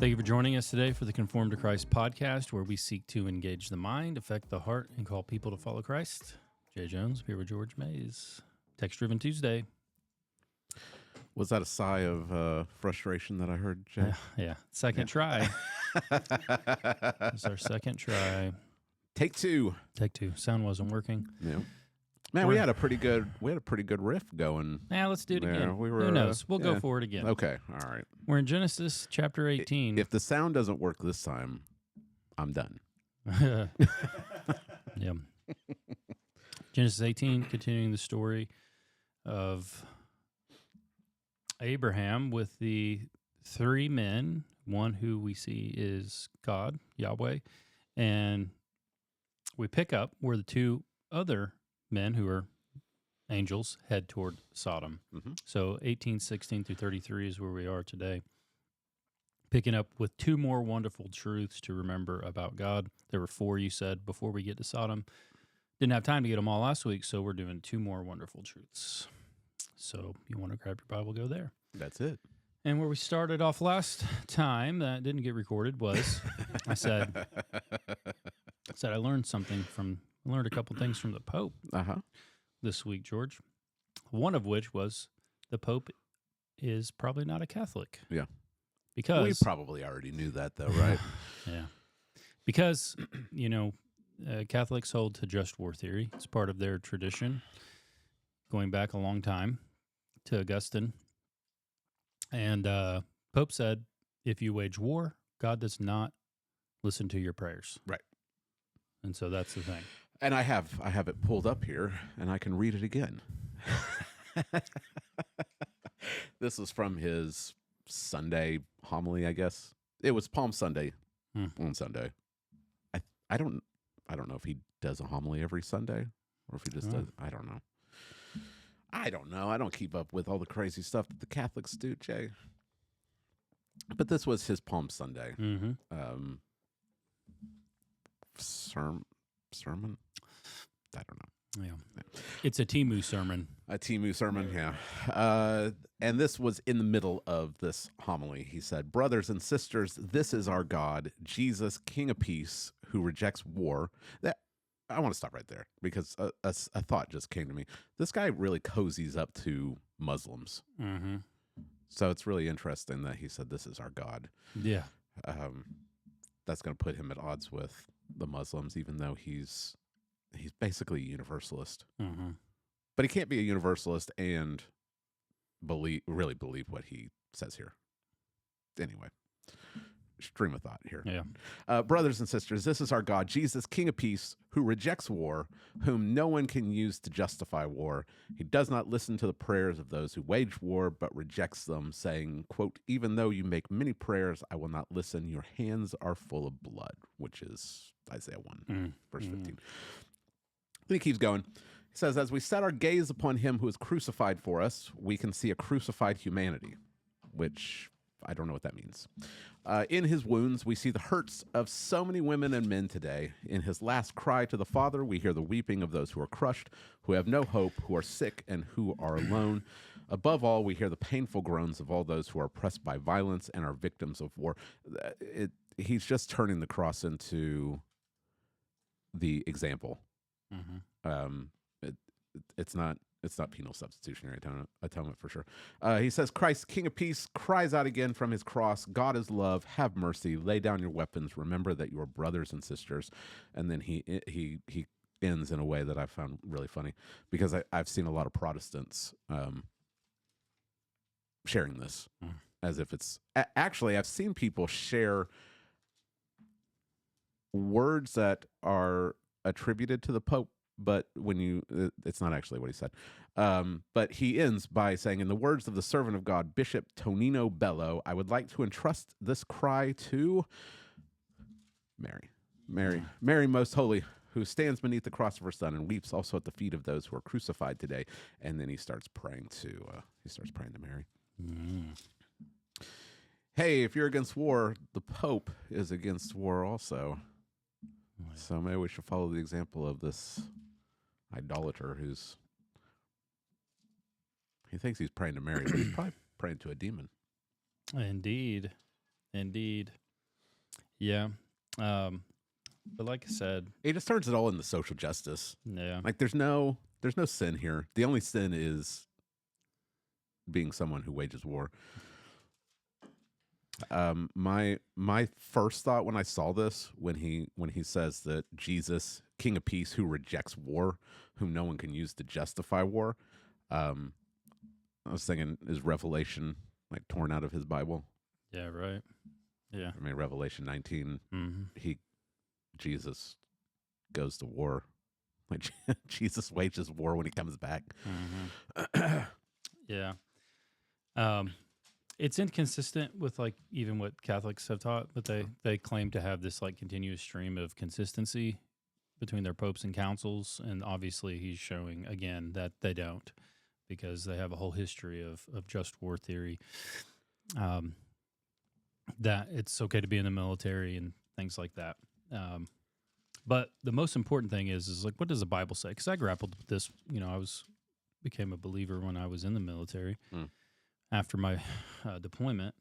Thank you for joining us today for the Conform to Christ podcast, where we seek to engage the mind, affect the heart, and call people to follow Christ. Jay Jones here with George Mays. Text Driven Tuesday. Was that a sigh of frustration that I heard, Jay? Yeah. Second try. It's our second try. Take two. Sound wasn't working. Yeah. Man, we had a pretty good riff going. Yeah, let's do it there. again. Who knows? We'll go for it again. Okay. All right. We're in Genesis chapter 18. If the sound doesn't work this time, I'm done. Yeah. Genesis 18, continuing the story of Abraham with the three men, one who we see is God, Yahweh, and we pick up where the two other men who are angels head toward Sodom. Mm-hmm. So 18:16 through 33 is where we are today. Picking up with two more wonderful truths to remember about God. There were four, you said, before we get to Sodom. Didn't have time to get them all last week, so we're doing two more wonderful truths. So you want to grab your Bible, go there. That's it. And where we started off last time that didn't get recorded was I said I learned a couple things from the Pope this week, George. One of which was the Pope is probably not a Catholic. Yeah. Because we probably already knew that, though, right? Yeah. Because, Catholics hold to just war theory. It's part of their tradition going back a long time to Augustine. And Pope said, if you wage war, God does not listen to your prayers. Right. And so that's the thing. And I have it pulled up here, and I can read it again. This is from his Sunday homily, I guess. It was Palm Sunday on Sunday. I don't know if he does a homily every Sunday or if he just does. I don't know. I don't keep up with all the crazy stuff that the Catholics do, Jay. But this was his Palm Sunday sermon. I don't know. Yeah. It's a Timu sermon. A Timu sermon, yeah. And this was in the middle of this homily. He said, "Brothers and sisters, this is our God, Jesus, King of Peace, who rejects war." I want to stop right there because a thought just came to me. This guy really cozies up to Muslims. Mm-hmm. So it's really interesting that he said, "This is our God." Yeah. That's going to put him at odds with the Muslims, even though he's basically a universalist. Mm-hmm. But he can't be a universalist and really believe what he says here. Anyway, stream of thought here. Yeah. Brothers and sisters, this is our God, Jesus, King of Peace, who rejects war, whom no one can use to justify war. He does not listen to the prayers of those who wage war, but rejects them, saying, quote, "Even though you make many prayers, I will not listen. Your hands are full of blood," which is Isaiah 1, verse 15. Then he keeps going. He says, "As we set our gaze upon him who is crucified for us, we can see a crucified humanity," which I don't know what that means. "In his wounds, we see the hurts of so many women and men today. In his last cry to the Father, we hear the weeping of those who are crushed, who have no hope, who are sick, and who are alone. Above all, we hear the painful groans of all those who are oppressed by violence and are victims of war." He's just turning the cross into the example. Mm-hmm. It's not penal substitutionary atonement for sure. He says, "Christ, King of Peace, cries out again from his cross, 'God is love, have mercy, lay down your weapons, remember that you are brothers and sisters.'" And then he ends in a way that I found really funny because I've seen a lot of Protestants sharing this as if it's actually, I've seen people share words that are attributed to the Pope, but it's not actually what he said. But he ends by saying, "In the words of the servant of God, Bishop Tonino Bello, I would like to entrust this cry to Mary most holy, who stands beneath the cross of her Son and weeps also at the feet of those who are crucified today." And then he starts praying to Mary. Hey, if you're against war, the Pope is against war also. So maybe we should follow the example of this idolater he thinks he's praying to Mary, but he's probably praying to a demon. Indeed. Indeed. Yeah. But like I said, He just turns it all into social justice. yeah. Like there's no sin here. The only sin is being someone who wages war. My first thought when I saw this, when he says that Jesus, King of Peace, who rejects war, whom no one can use to justify war, I was thinking, is Revelation like torn out of his Bible? Yeah, right. Yeah. I mean, Revelation 19, Mm-hmm. Jesus goes to war. Like Jesus wages war when he comes back. Mm-hmm. Yeah. It's inconsistent with like even what Catholics have taught, but they claim to have this like continuous stream of consistency between their popes and councils, and obviously he's showing again that they don't, because they have a whole history of just war theory, that it's okay to be in the military and things like that. But the most important thing is like, what does the Bible say? Because I grappled with this. You know, became a believer when I was in the military after my deployment,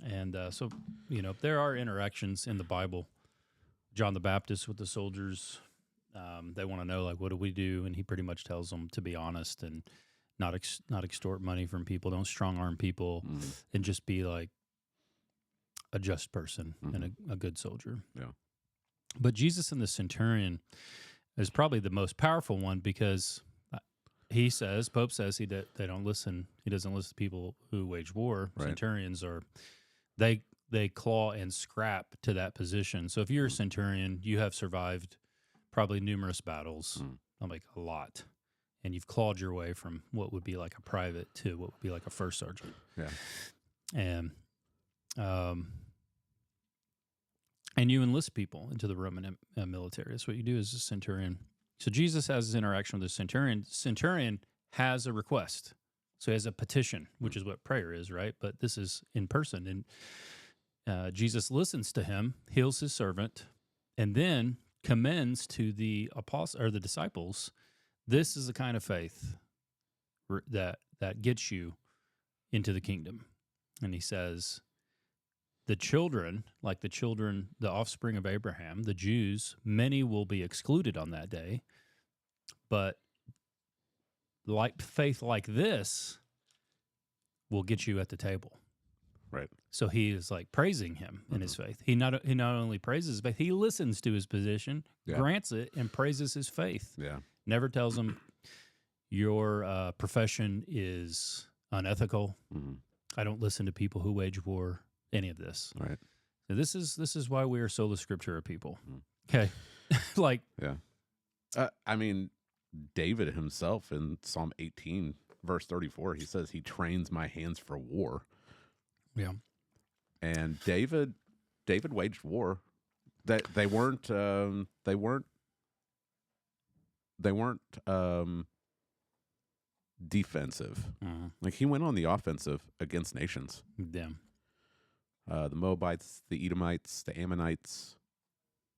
and so you know there are interactions in the Bible. John the Baptist with the soldiers, they want to know like, what do we do? And he pretty much tells them to be honest and not extort money from people, don't strong arm people, and just be like a just person and a good soldier. Yeah. But Jesus and the centurion is probably the most powerful one, because he says, Pope says they don't listen. He doesn't listen to people who wage war. Right. Centurions are, they claw and scrap to that position. So if you're a centurion, you have survived probably numerous battles, like a lot, and you've clawed your way from what would be like a private to what would be like a first sergeant. Yeah. And you enlist people into the Roman military. That's what you do as a centurion. So Jesus has this interaction with the centurion. Centurion has a request. So he has a petition, which is what prayer is, right? But this is in person. And Jesus listens to him, heals his servant, and then commends to the apostles or the disciples, this is the kind of faith that gets you into the kingdom. And he says, the children, like the offspring of Abraham, the Jews, many will be excluded on that day. But like faith like this will get you at the table. Right. So he is like praising him in his faith. He not only praises, but he listens to his position, grants it, and praises his faith. Yeah. Never tells him your profession is unethical. I don't listen to people who wage war. Any of this. Right. So this is why we are sola scriptura people. Okay. Like, yeah. I mean, David himself in Psalm 18, verse 34, he says he trains my hands for war. Yeah. And David waged war. They weren't defensive. Like he went on the offensive against nations. Yeah. The Moabites, the Edomites, the Ammonites,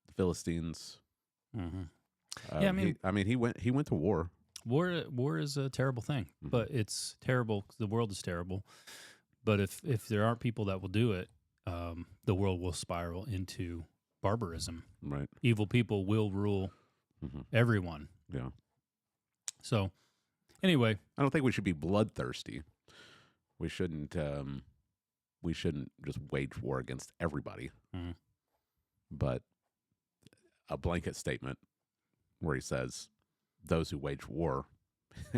the Philistines. Yeah, I mean, he went to war. War is a terrible thing, but it's terrible. The world is terrible. But if there aren't people that will do it, the world will spiral into barbarism. Right. Evil people will rule everyone. Yeah. So, anyway, I don't think we should be bloodthirsty. We shouldn't just wage war against everybody. But a blanket statement where he says, those who wage war,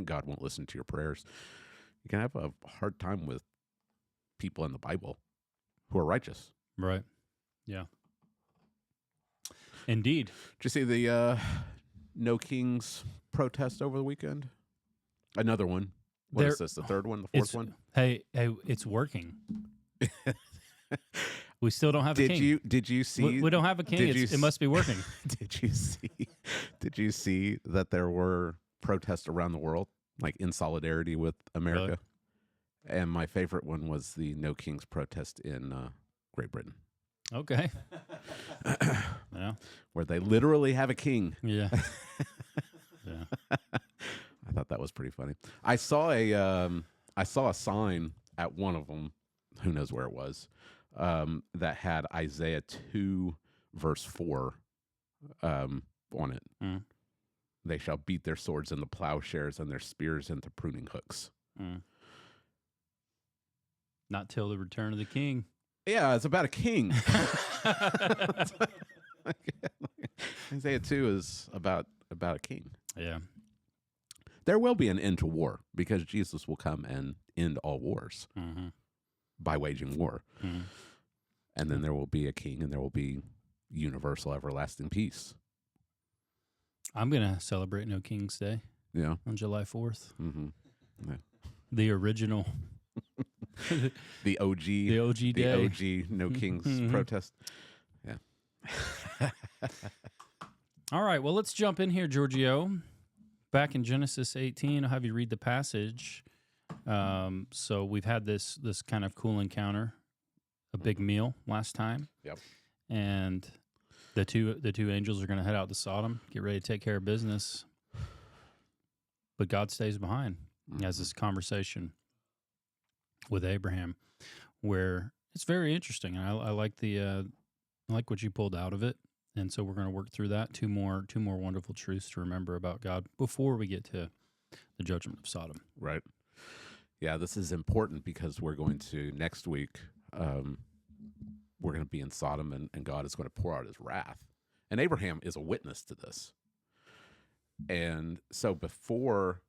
God won't listen to your prayers. You can have a hard time with people in the Bible who are righteous. Right. Yeah. Indeed. Did you see the No Kings protest over the weekend? Another one. What is this? The third one? The fourth one? Hey, it's working. We still don't have a king. Did you see? We don't have a king. It must be working. Did you see that there were protests around the world, like in solidarity with America? Really? And my favorite one was the No Kings protest in Great Britain. Okay. Yeah. Where they literally have a king. Yeah. Yeah. I thought that was pretty funny. I saw a sign at one of them. Who knows where it was? that had Isaiah 2, verse 4 on it. Mm. They shall beat their swords into plowshares and their spears into pruning hooks. Mm. Not till the return of the king. Yeah, it's about a king. Isaiah 2 is about a king. Yeah. There will be an end to war because Jesus will come and end all wars Mm-hmm. by waging war. Mm-hmm. And then there will be a king and there will be universal everlasting peace. I'm going to celebrate No King's Day Yeah. on July 4th. Mm-hmm. The original. The OG. The OG The day. OG No Kings Mhm. protest. Yeah. All right. Well, let's jump in here, Giorgio. Back in Genesis 18, I'll have you read the passage. So we've had this kind of cool encounter, a big meal last time. Yep. And the two angels are going to head out to Sodom, get ready to take care of business. But God stays behind. He has this conversation with Abraham, where it's very interesting. And I like I like what you pulled out of it. And so we're going to work through that. Two more wonderful truths to remember about God before we get to the judgment of Sodom. Right. Yeah, this is important because we're going to next week. We're going to be in Sodom, and God is going to pour out His wrath, and Abraham is a witness to this. And so before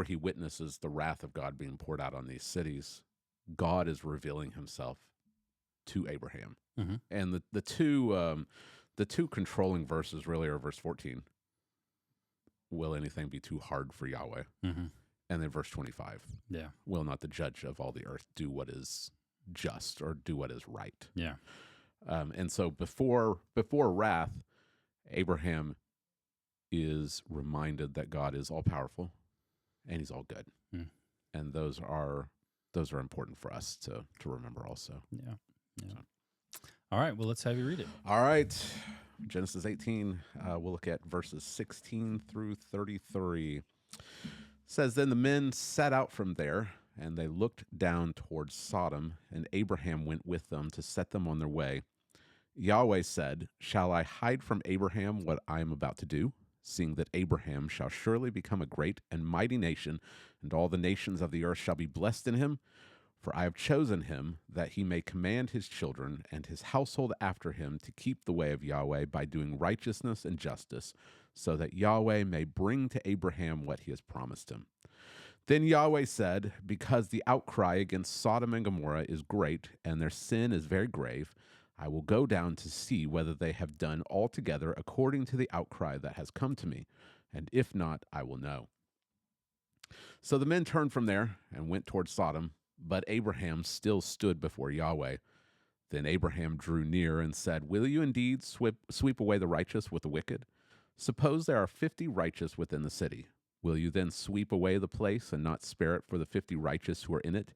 he witnesses the wrath of God being poured out on these cities, God is revealing Himself to Abraham. Mhm. And the two controlling verses really are verse 14. Will anything be too hard for Yahweh? Mm-hmm. And then verse 25. Yeah. Will not the judge of all the earth do what is just or do what is right? Yeah. And so before wrath, Abraham is reminded that God is all powerful and He's all good. Mm. And those are important for us to remember also. Yeah. Yeah. So. All right. Well, let's have you read it. All right. Genesis 18, we'll look at verses 16 through 33. It says, Then the men set out from there, and they looked down towards Sodom, and Abraham went with them to set them on their way. Yahweh said, Shall I hide from Abraham what I am about to do, seeing that Abraham shall surely become a great and mighty nation, and all the nations of the earth shall be blessed in him? For I have chosen him, that he may command his children and his household after him to keep the way of Yahweh by doing righteousness and justice, so that Yahweh may bring to Abraham what he has promised him. Then Yahweh said, Because the outcry against Sodom and Gomorrah is great, and their sin is very grave, I will go down to see whether they have done altogether according to the outcry that has come to me, and if not, I will know. So the men turned from there and went toward Sodom, but Abraham still stood before Yahweh. Then Abraham drew near and said, Will you indeed sweep away the righteous with the wicked? Suppose there are 50 righteous within the city. Will you then sweep away the place and not spare it for the 50 righteous who are in it?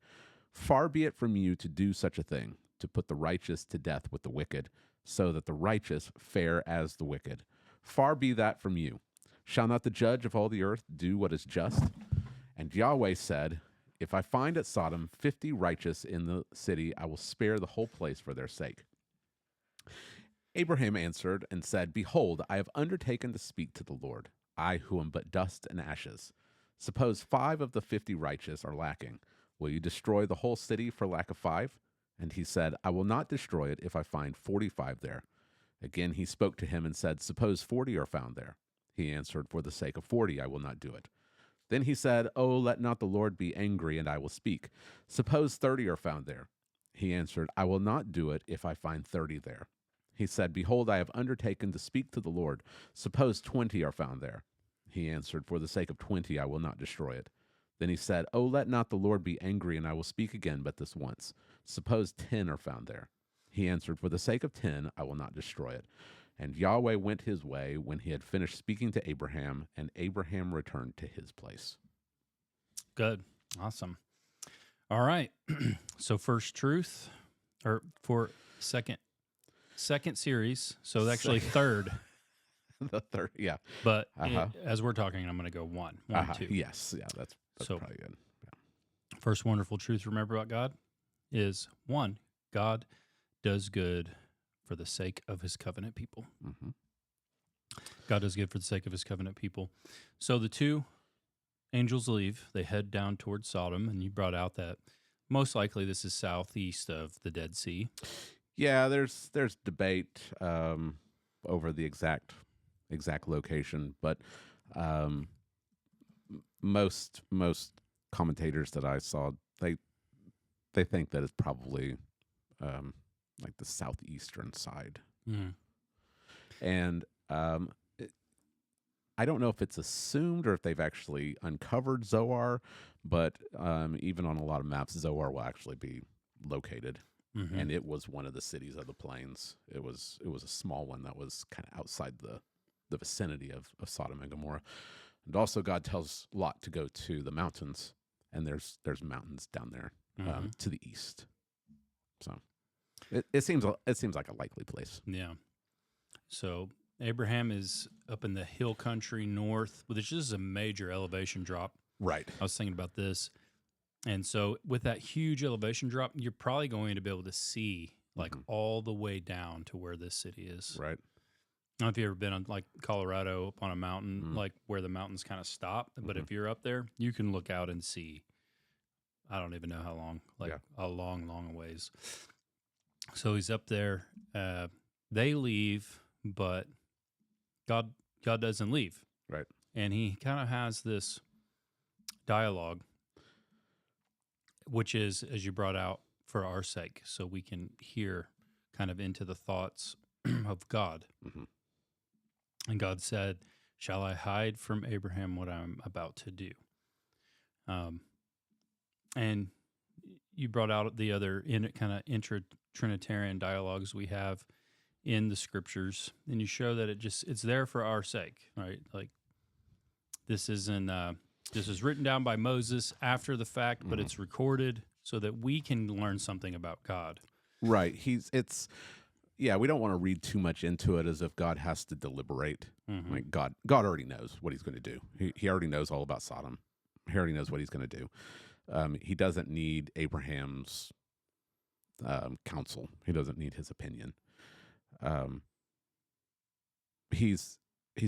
Far be it from you to do such a thing, to put the righteous to death with the wicked, so that the righteous fare as the wicked. Far be that from you. Shall not the judge of all the earth do what is just? And Yahweh said, If I find at Sodom 50 righteous in the city, I will spare the whole place for their sake. Abraham answered and said, Behold, I have undertaken to speak to the Lord, I who am but dust and ashes. Suppose 5 of the 50 righteous are lacking. Will you destroy the whole city for lack of 5? And he said, I will not destroy it if I find 45 there. Again he spoke to him and said, Suppose 40 are found there. He answered, For the sake of 40 I will not do it. Then he said, Oh, let not the Lord be angry, and I will speak. Suppose 30 are found there. He answered, I will not do it if I find 30 there. He said, Behold, I have undertaken to speak to the Lord. Suppose 20 are found there. He answered, For the sake of 20 I will not destroy it. Then he said, Oh, let not the Lord be angry, and I will speak again but this once. Suppose 10 are found there. He answered, For the sake of 10 I will not destroy it. And Yahweh went his way when he had finished speaking to Abraham, and Abraham returned to his place. Good. Awesome. All right. So first truth, or for second series. So actually third. The third, yeah. But as we're talking, I'm going to go one, two. Yes, yeah, that's So- probably good. Yeah. First wonderful truth to remember about God is one, God does good for the sake of his covenant people. Hmm. God does good for the sake of his covenant people. So the two angels leave. They head down towards Sodom, and you brought out that most likely this is southeast of the Dead Sea. Yeah, there's debate over the exact location, but um, most commentators that I saw, they think that it's probably like the southeastern side. Mm. And I don't know if it's assumed or if they've actually uncovered Zoar, but even on a lot of maps, Zoar will actually be located. Mm-hmm. And it was one of the cities of the plains. It was a small one that was kind of outside the vicinity of Sodom and Gomorrah. And also, God tells Lot to go to the mountains, and there's mountains down there to the east. So it seems like a likely place. Yeah. So Abraham is up in the hill country north, which is a major elevation drop. Right. I was thinking about this. And so with that huge elevation drop, you're probably going to be able to see like all the way down to where this city is. Right. I don't know if you've ever been on like Colorado up on a mountain, like where the mountains kind of stop. But if you're up there, you can look out and see, I don't even know how long, like a long, long ways. So he's up there. They leave, but God doesn't leave. Right. And he kind of has this dialogue, which is, as you brought out, for our sake, so we can hear kind of into the thoughts of God. Mm-hmm. And God said, "Shall I hide from Abraham what I'm about to do?" And you brought out the other kind of intra-Trinitarian dialogues we have in the scriptures, and you show that it's there for our sake, right? Like this isn't this is written down by Moses after the fact, but it's recorded so that we can learn something about God. Right. We don't want to read too much into it as if God has to deliberate. Mm-hmm. Like God already knows what he's going to do. He already knows all about Sodom. He already knows what he's going to do. He doesn't need Abraham's counsel. He doesn't need his opinion. He's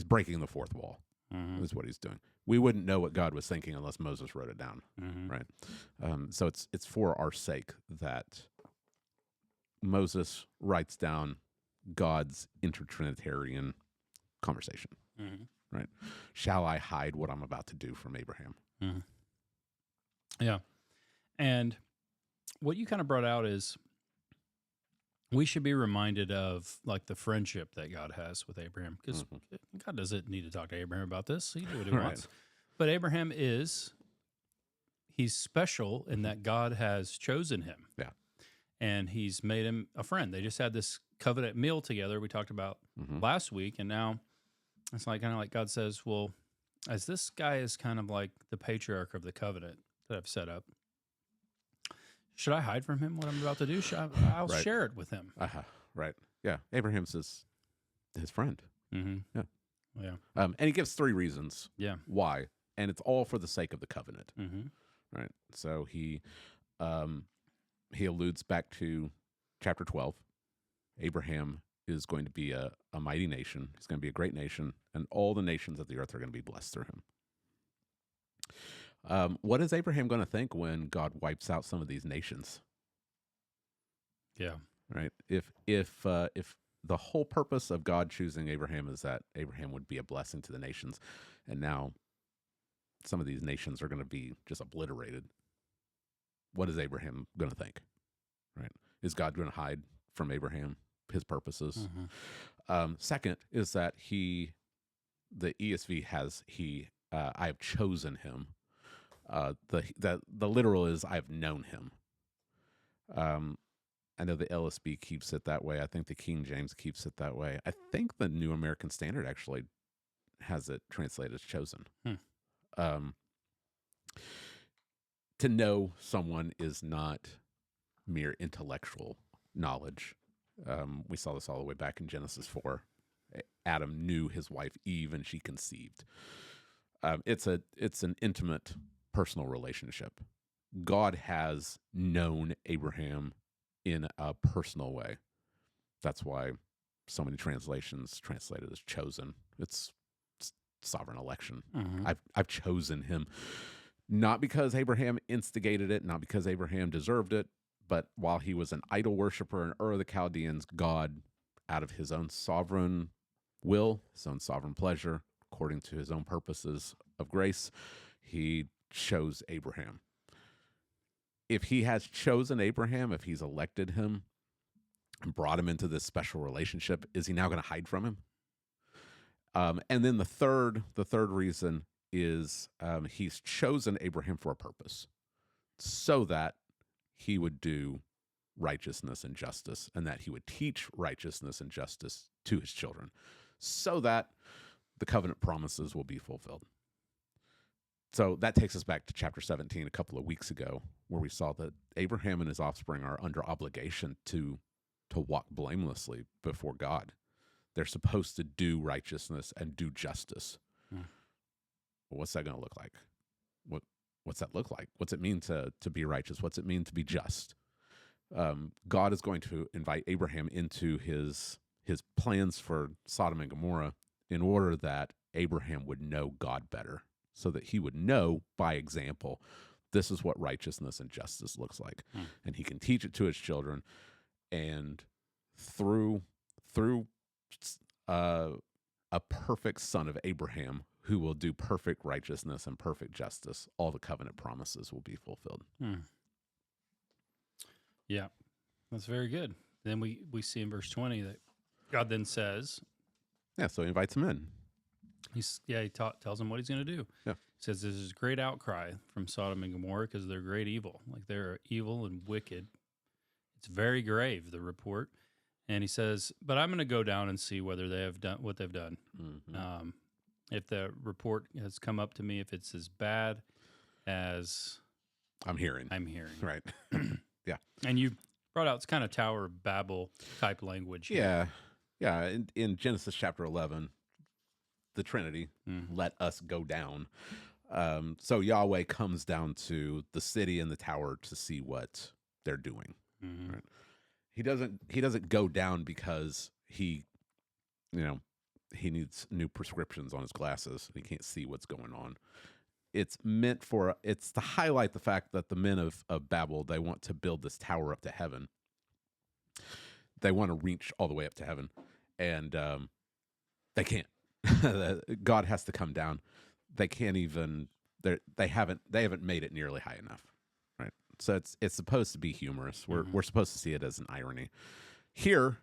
breaking the fourth wall. Is what he's doing. We wouldn't know what God was thinking unless Moses wrote it down, right? So it's for our sake that Moses writes down God's intertrinitarian conversation, right? Shall I hide what I'm about to do from Abraham? Yeah. And what you kind of brought out is we should be reminded of like the friendship that God has with Abraham, because God doesn't need to talk to Abraham about this. He can do what he wants. But Abraham he's special in that God has chosen him. Yeah. And he's made him a friend. They just had this covenant meal together we talked about last week. And now it's like kind of like God says, well, as this guy is kind of like the patriarch of the covenant that I've set up, should I hide from him what I'm about to do? I'll share it with him. Right. Yeah. Abraham's his friend. Yeah. Yeah. And he gives 3 reasons. Yeah. Why, and it's all for the sake of the covenant. Right. So he alludes back to chapter 12. Abraham is going to be a mighty nation. He's going to be a great nation, and all the nations of the earth are going to be blessed through him. What is Abraham going to think when God wipes out some of these nations? Yeah. Right. If the whole purpose of God choosing Abraham is that Abraham would be a blessing to the nations, and now some of these nations are going to be just obliterated, what is Abraham going to think? Right. Is God going to hide from Abraham his purposes? Second is that the ESV has I have chosen him. The literal is I have known him. I know the LSB keeps it that way. I think the King James keeps it that way. I think the New American Standard actually has it translated as chosen. To know someone is not mere intellectual knowledge. We saw this all the way back in Genesis 4. Adam knew his wife Eve, and she conceived. It's an intimate, personal relationship. God has known Abraham in a personal way. That's why so many translations translate it as chosen. It's sovereign election. I've chosen him, not because Abraham instigated it, not because Abraham deserved it, but while he was an idol worshiper in Ur of the Chaldeans, God, out of his own sovereign will, his own sovereign pleasure, according to his own purposes of grace, he chose Abraham. If he has chosen Abraham, if he's elected him and brought him into this special relationship, is he now going to hide from him? And then the third reason is he's chosen Abraham for a purpose, so that he would do righteousness and justice, and that he would teach righteousness and justice to his children, so that the covenant promises will be fulfilled. So that takes us back to chapter 17 a couple of weeks ago, where we saw that Abraham and his offspring are under obligation to walk blamelessly before God. They're supposed to do righteousness and do justice. Well, what's that going to look like? What's that look like? What's it mean to be righteous? What's it mean to be just? God is going to invite Abraham into his plans for Sodom and Gomorrah in order that Abraham would know God better, so that he would know by example, this is what righteousness and justice looks like. And he can teach it to his children. And through a perfect son of Abraham who will do perfect righteousness and perfect justice, all the covenant promises will be fulfilled. Yeah, that's very good. Then we see in verse 20 that God then says, Yeah, so he invites him in. he tells him what he's going to do. Yeah. He says there's this great outcry from Sodom and Gomorrah because they're great evil. Like, they're evil and wicked. It's very grave, the report. And he says, but I'm going to go down and see whether they have done what they've done. If the report has come up to me, if it's as bad as I'm hearing. Right. Yeah. And you brought out, it's kind of Tower of Babel type language. Yeah. Yeah. In Genesis chapter 11, the Trinity, let us go down. So Yahweh comes down to the city and the tower to see what they're doing. Right? He doesn't go down because he needs new prescriptions on his glasses and he can't see what's going on. It's to highlight the fact that the men of Babel, they want to build this tower up to heaven. They want to reach all the way up to heaven, and they can't. God has to come down. They can't even. They haven't made it nearly high enough. Right. So it's supposed to be humorous. We're supposed to see it as an irony. Here,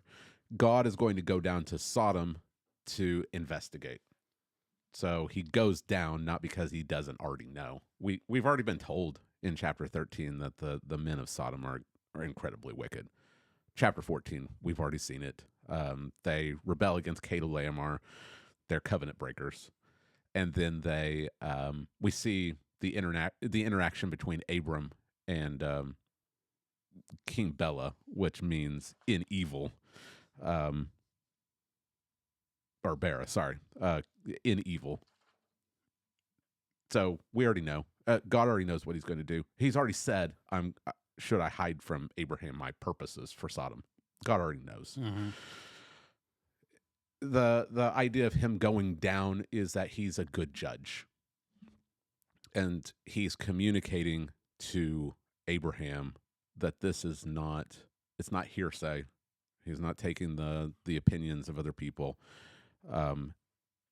God is going to go down to Sodom to investigate. So he goes down not because he doesn't already know. We've already been told in chapter 13 that the men of Sodom are incredibly wicked. Chapter 14, we've already seen it. They rebel against Chedorlaomer. They're covenant breakers. And then we see the interaction between Abram and King Bela, which means in evil. Or Bera, sorry, in evil. So we already know. God already knows what he's going to do. He's already said, should I hide from Abraham my purposes for Sodom? God already knows. The idea of him going down is that he's a good judge. And he's communicating to Abraham that this is it's not hearsay. He's not taking the opinions of other people.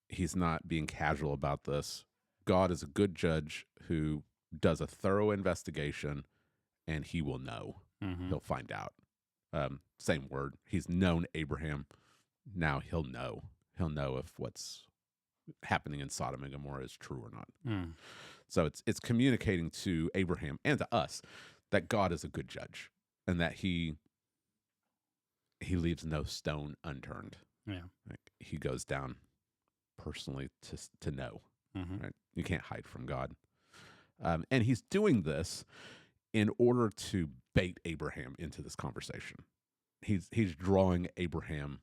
He's not being casual about this. God is a good judge who does a thorough investigation, and he will know. He'll find out. Same word. He's known Abraham. Now he'll know. He'll know if what's happening in Sodom and Gomorrah is true or not. So it's communicating to Abraham and to us that God is a good judge, and that he leaves no stone unturned. Yeah. Like, he goes down personally to know. Right? You can't hide from God. And he's doing this in order to bait Abraham into this conversation. He's drawing Abraham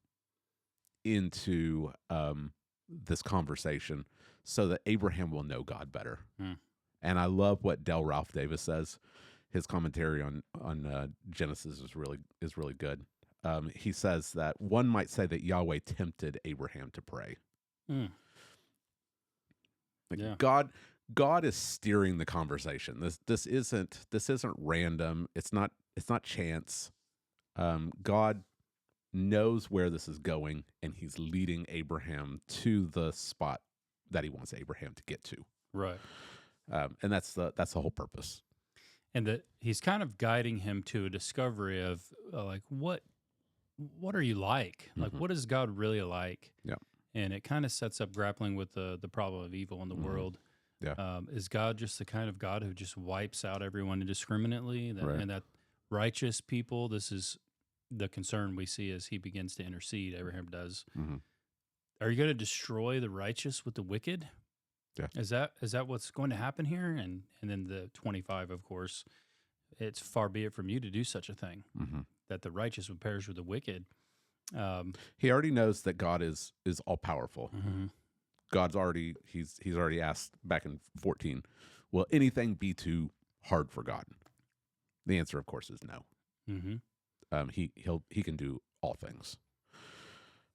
into this conversation so that Abraham will know God better. And I love what Del Ralph Davis says. his commentary on Genesis is really good. He says that one might say that Yahweh tempted Abraham to pray. Mm. Like Yeah. God is steering the conversation. This isn't random. It's not chance. God knows where this is going, and he's leading Abraham to the spot that he wants Abraham to get to. Right. And that's the whole purpose. And that he's kind of guiding him to a discovery of like what are you like? Like Mhm. what is God really like? Yeah. And it kind of sets up grappling with the problem of evil in the Mhm. world. Yeah. Is God just the kind of God who just wipes out everyone indiscriminately? Right. And that righteous people, this is the concern we see as he begins to intercede, Abraham does. Mhm. Are you going to destroy the righteous with the wicked? Yeah. Is that what's going to happen here? And then the 25, of course, it's far be it from you to do such a thing, Mm-hmm. that the righteous would perish with the wicked. He already knows that God is all powerful. Mhm. God's already he's already asked back in 14, will anything be too hard for God? The answer, of course, is no. Mhm. He can do all things.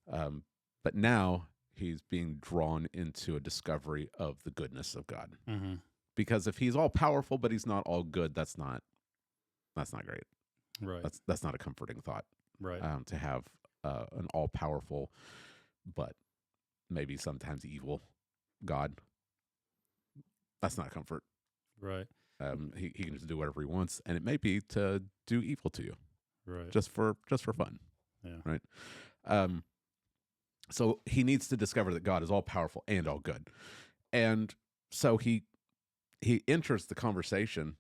But now he's being drawn into a discovery of the goodness of God. Mhm. Because if he's all powerful but he's not all good, that's not great. Right. That's not a comforting thought. Right. To have an all powerful but maybe sometimes evil God. That's not comfort. Right. He can just do whatever he wants, and it may be to do evil to you Right. just for fun. Yeah. Right. So he needs to discover that God is all powerful and all good, and so he enters the conversation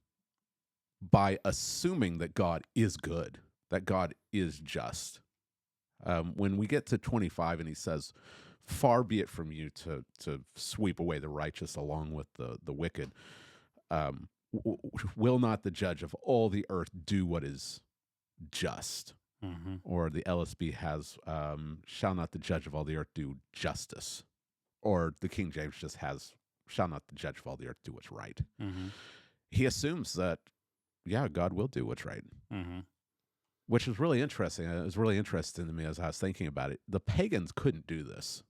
by assuming that God is good, that God is just. When we get to 25 and he says, "Far be it from you to sweep away the righteous along with the wicked. Will not the judge of all the earth do what is just?" Mm-hmm. Or the LSB has, "Shall not the judge of all the earth do justice?" Or the King James just has, "Shall not the judge of all the earth do what's right?" Mm-hmm. He assumes that, yeah, God will do what's right. Mm-hmm. Which is really interesting. It was really interesting to me as I was thinking about it. The pagans couldn't do this.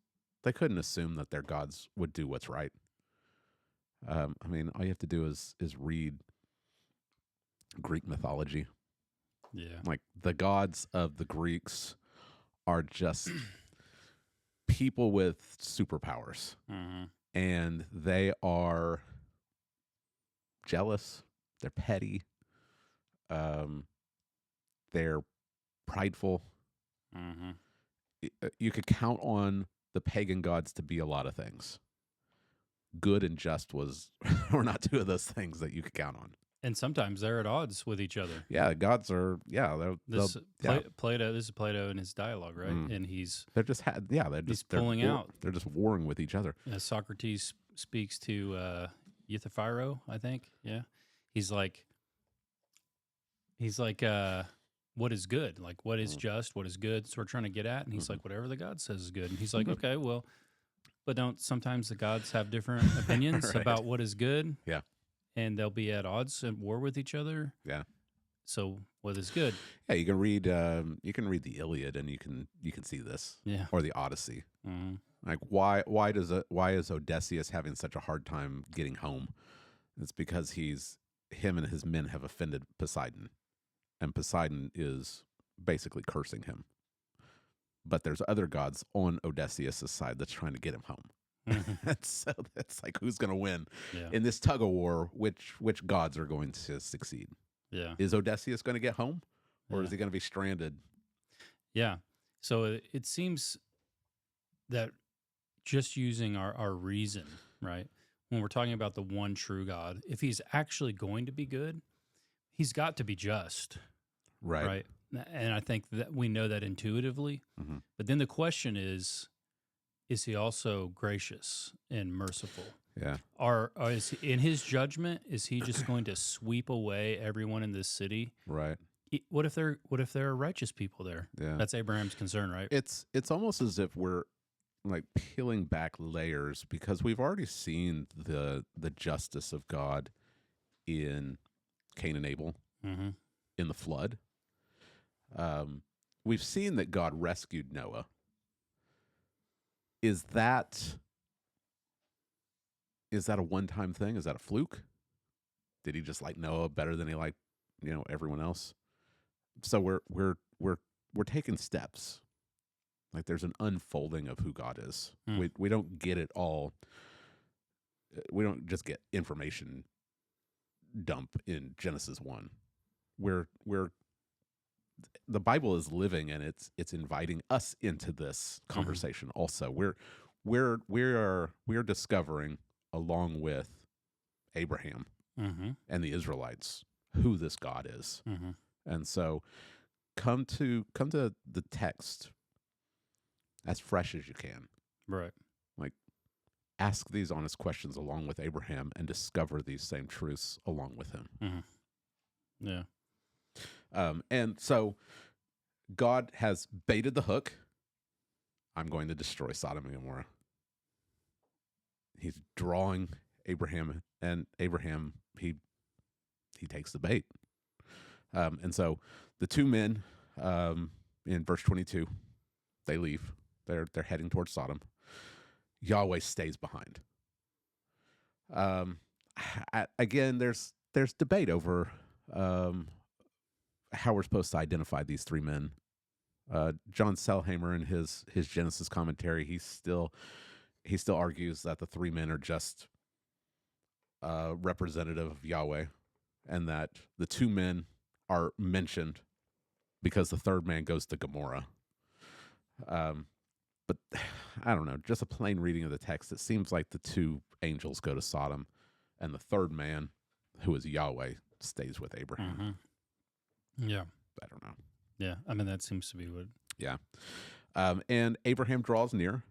They couldn't assume that their gods would do what's right. I mean, all you have to do is read Greek mythology. Yeah. Like the gods of the Greeks are just people with superpowers, Mm-hmm. and they are jealous. They're petty. They're prideful. Mm-hmm. You could count on the pagan gods to be a lot of things. Good and just were not two of those things that you could count on. And sometimes they're at odds with each other. Yeah, gods are. Yeah, This yeah. Plato. This is Plato in his dialogue, right? Mm. And he's they're just they're pulling out. They're just warring with each other. Socrates speaks to Euthyphro, I think. Yeah, he's like, what is good? Like, what is just? What is good? So we're trying to get at, and he's like, whatever the God says is good. And he's like, okay, well, but don't sometimes the gods have different opinions Right. about what is good? Yeah. And they'll be at odds and war with each other. Yeah. So what is good? Yeah, you can read the Iliad and you can see this. Yeah. Or the Odyssey. Mm-hmm. Like why is Odysseus having such a hard time getting home? It's because him and his men have offended Poseidon, and Poseidon is basically cursing him. But there's other gods on Odysseus' side that's trying to get him home. Mm-hmm. So that's like, who's going to win Yeah. in this tug of war? Which gods are going to succeed? Yeah. Is Odysseus going to get home, or Yeah. is he going to be stranded? Yeah. So it seems that just using our reason, right? When we're talking about the one true God, if he's actually going to be good, he's got to be just, right? And I think that we know that intuitively. Mm-hmm. But then the question is he also gracious and merciful? Yeah. Or is he, in his judgment, is he just going to sweep away everyone in this city? Right. What if there are righteous people there? Yeah. That's Abraham's concern, right? It's almost as if we're like peeling back layers, because we've already seen the justice of God in Cain and Abel Mm-hmm. in the flood. We've seen that God rescued Noah. Is that a one-time thing? Is that a fluke? Did he just like Noah better than he liked, everyone else? So we're taking steps. Like there's an unfolding of who God is. We don't get it all. We don't just get information dump in Genesis 1. We're the Bible is living, and it's inviting us into this conversation also. We're discovering, along with Abraham and the Israelites, who this God is. And so come to the text as fresh as you can. Right. Like ask these honest questions along with Abraham and discover these same truths along with him. Yeah. And so God has baited the hook. I'm going to destroy Sodom and Gomorrah. He's drawing Abraham, and Abraham, he takes the bait. And so the two men in verse 22, they leave. They're heading towards Sodom. Yahweh stays behind. Again, there's debate over how we're supposed to identify these three men. John Selhammer, in his Genesis commentary, he still argues that the three men are just representative of Yahweh, and that the two men are mentioned because the third man goes to Gomorrah. But I don't know, just a plain reading of the text, it seems like the two angels go to Sodom, and the third man, who is Yahweh, stays with Abraham. Yeah. I don't know. Yeah. I mean, that seems to be what. Yeah. And Abraham draws near,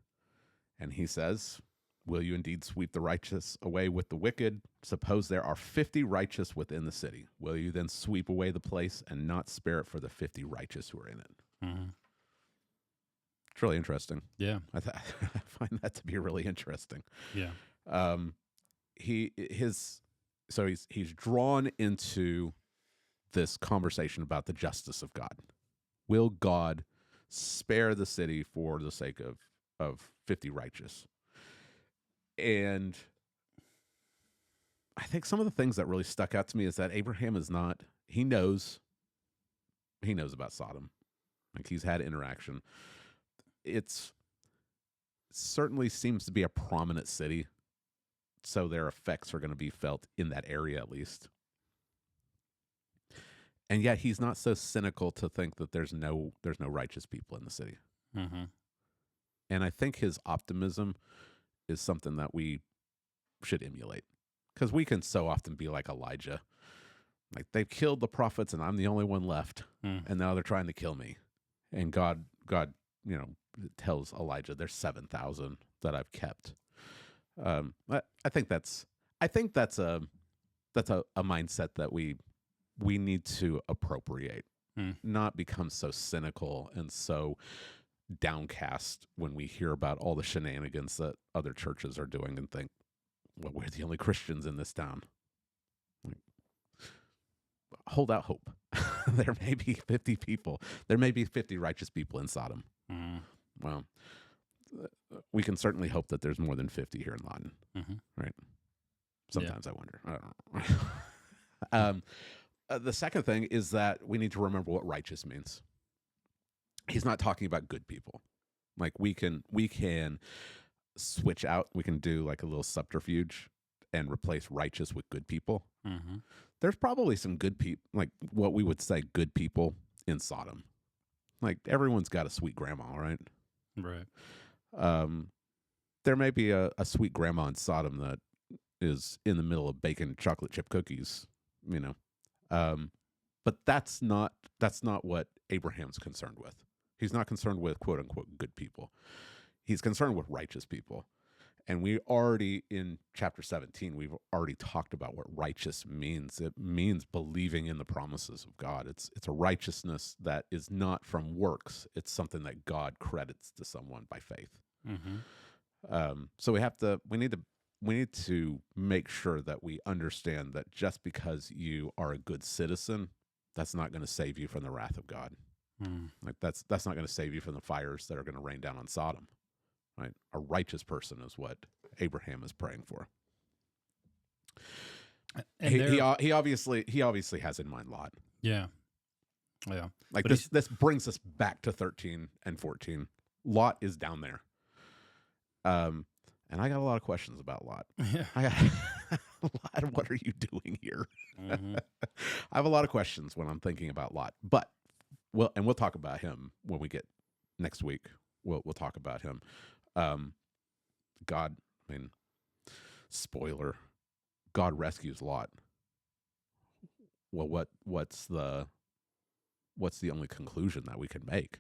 and he says, "Will you indeed sweep the righteous away with the wicked? Suppose there are 50 righteous within the city. Will you then sweep away the place and not spare it for the 50 righteous who are in it?" It's really interesting. Yeah. I find that to be really interesting. Yeah. He's drawn into this conversation about the justice of God. Will God spare the city for the sake of 50 righteous? And I think some of the things that really stuck out to me is that Abraham he knows about Sodom. Like he's had interaction. It's certainly seems to be a prominent city, so their effects are going to be felt in that area at least. And yet he's not so cynical to think that there's no righteous people in the city. And I think his optimism is something that we should emulate, because we can so often be like Elijah. Like, they've killed the prophets and I'm the only one left, and now they're trying to kill me. And God, tells Elijah, "There's 7,000 that I've kept." I think that's a mindset that we need to appropriate, not become so cynical and so downcast when we hear about all the shenanigans that other churches are doing and think, well, we're the only Christians in this town. Hold out hope. There may be 50 people. There may be 50 righteous people in Sodom. Well, we can certainly hope that there's more than 50 here in Lawton, right? Sometimes I wonder. I don't know. The second thing is that we need to remember what righteous means. He's not talking about good people. Like we can switch out. We can do like a little subterfuge and replace righteous with good people. There's probably some good people, like what we would say good people in Sodom. Like everyone's got a sweet grandma, right? Right. There may be a sweet grandma in Sodom that is in the middle of baking chocolate chip cookies, but that's not what Abraham's concerned with. He's not concerned with quote unquote good people. He's concerned with righteous people. And we already, in chapter 17, we've already talked about what righteous means. It means believing in the promises of God. It's a righteousness that is not from works. It's something that God credits to someone by faith. So we need to make sure that we understand that just because you are a good citizen, that's not going to save you from the wrath of God. Like that's not going to save you from the fires that are going to rain down on Sodom. Right? A righteous person is what Abraham is praying for. And He obviously has in mind Lot. yeah. Like But this brings us back to 13 and 14. Lot is down there. And I got a lot of questions about Lot. Yeah. I got a lot of, what are you doing here? Mhm. I have a lot of questions when I'm thinking about Lot. But we'll talk about him when we get next week. We'll talk about him. God, I mean, spoiler, God rescues Lot. Well, what's the only conclusion that we can make?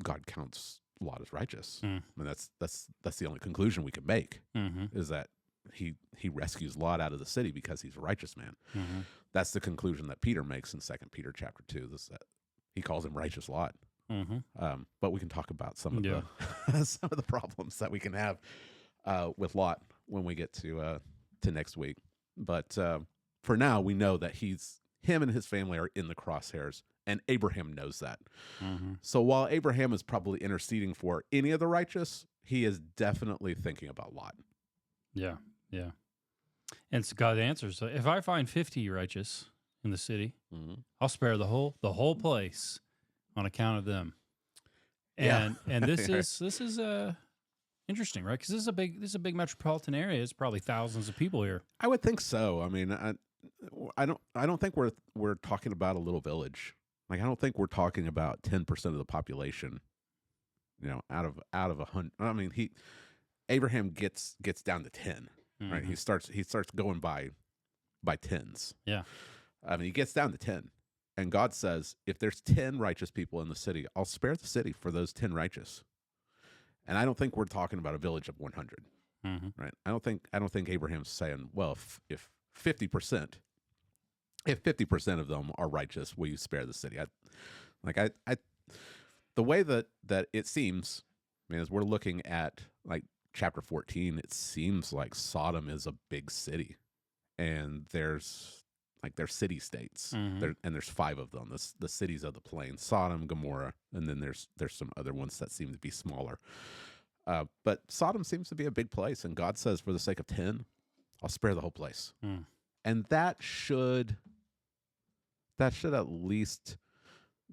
God counts Lot as righteous. I mean, that's the only conclusion we can make, is that he rescues Lot out of the city because he's a righteous man. That's the conclusion that Peter makes in 2 Peter chapter 2. Is that he calls him righteous Lot. But we can talk about some of the some of the problems that we can have with Lot when we get to next week. But for now, we know that him and his family are in the crosshairs, and Abraham knows that. So while Abraham is probably interceding for any of the righteous, he is definitely thinking about Lot. Yeah. And so God answers, so if I find 50 righteous in the city, I'll spare the whole place on account of them. And this is interesting, right? Because this is a big metropolitan area. It's probably thousands of people here. I would think so. I mean, I don't think we're talking about a little village. Like, I don't think we're talking about 10% of the population. Out of 100. I mean, Abraham gets down to 10. Right? He starts going by tens. Yeah. I mean, he gets down to 10. And God says, if there's 10 righteous people in the city, I'll spare the city for those 10 righteous. And I don't think we're talking about a village of 100. Right? I don't think Abraham's saying, well, if 50% of them are righteous, will you spare the city? The way that it seems, I mean, as we're looking at like chapter 14, it seems like Sodom is a big city, and there's city states, and there's 5 of them. The cities of the plain: Sodom, Gomorrah, and then there's some other ones that seem to be smaller. But Sodom seems to be a big place, and God says, for the sake of 10, I'll spare the whole place. And that should at least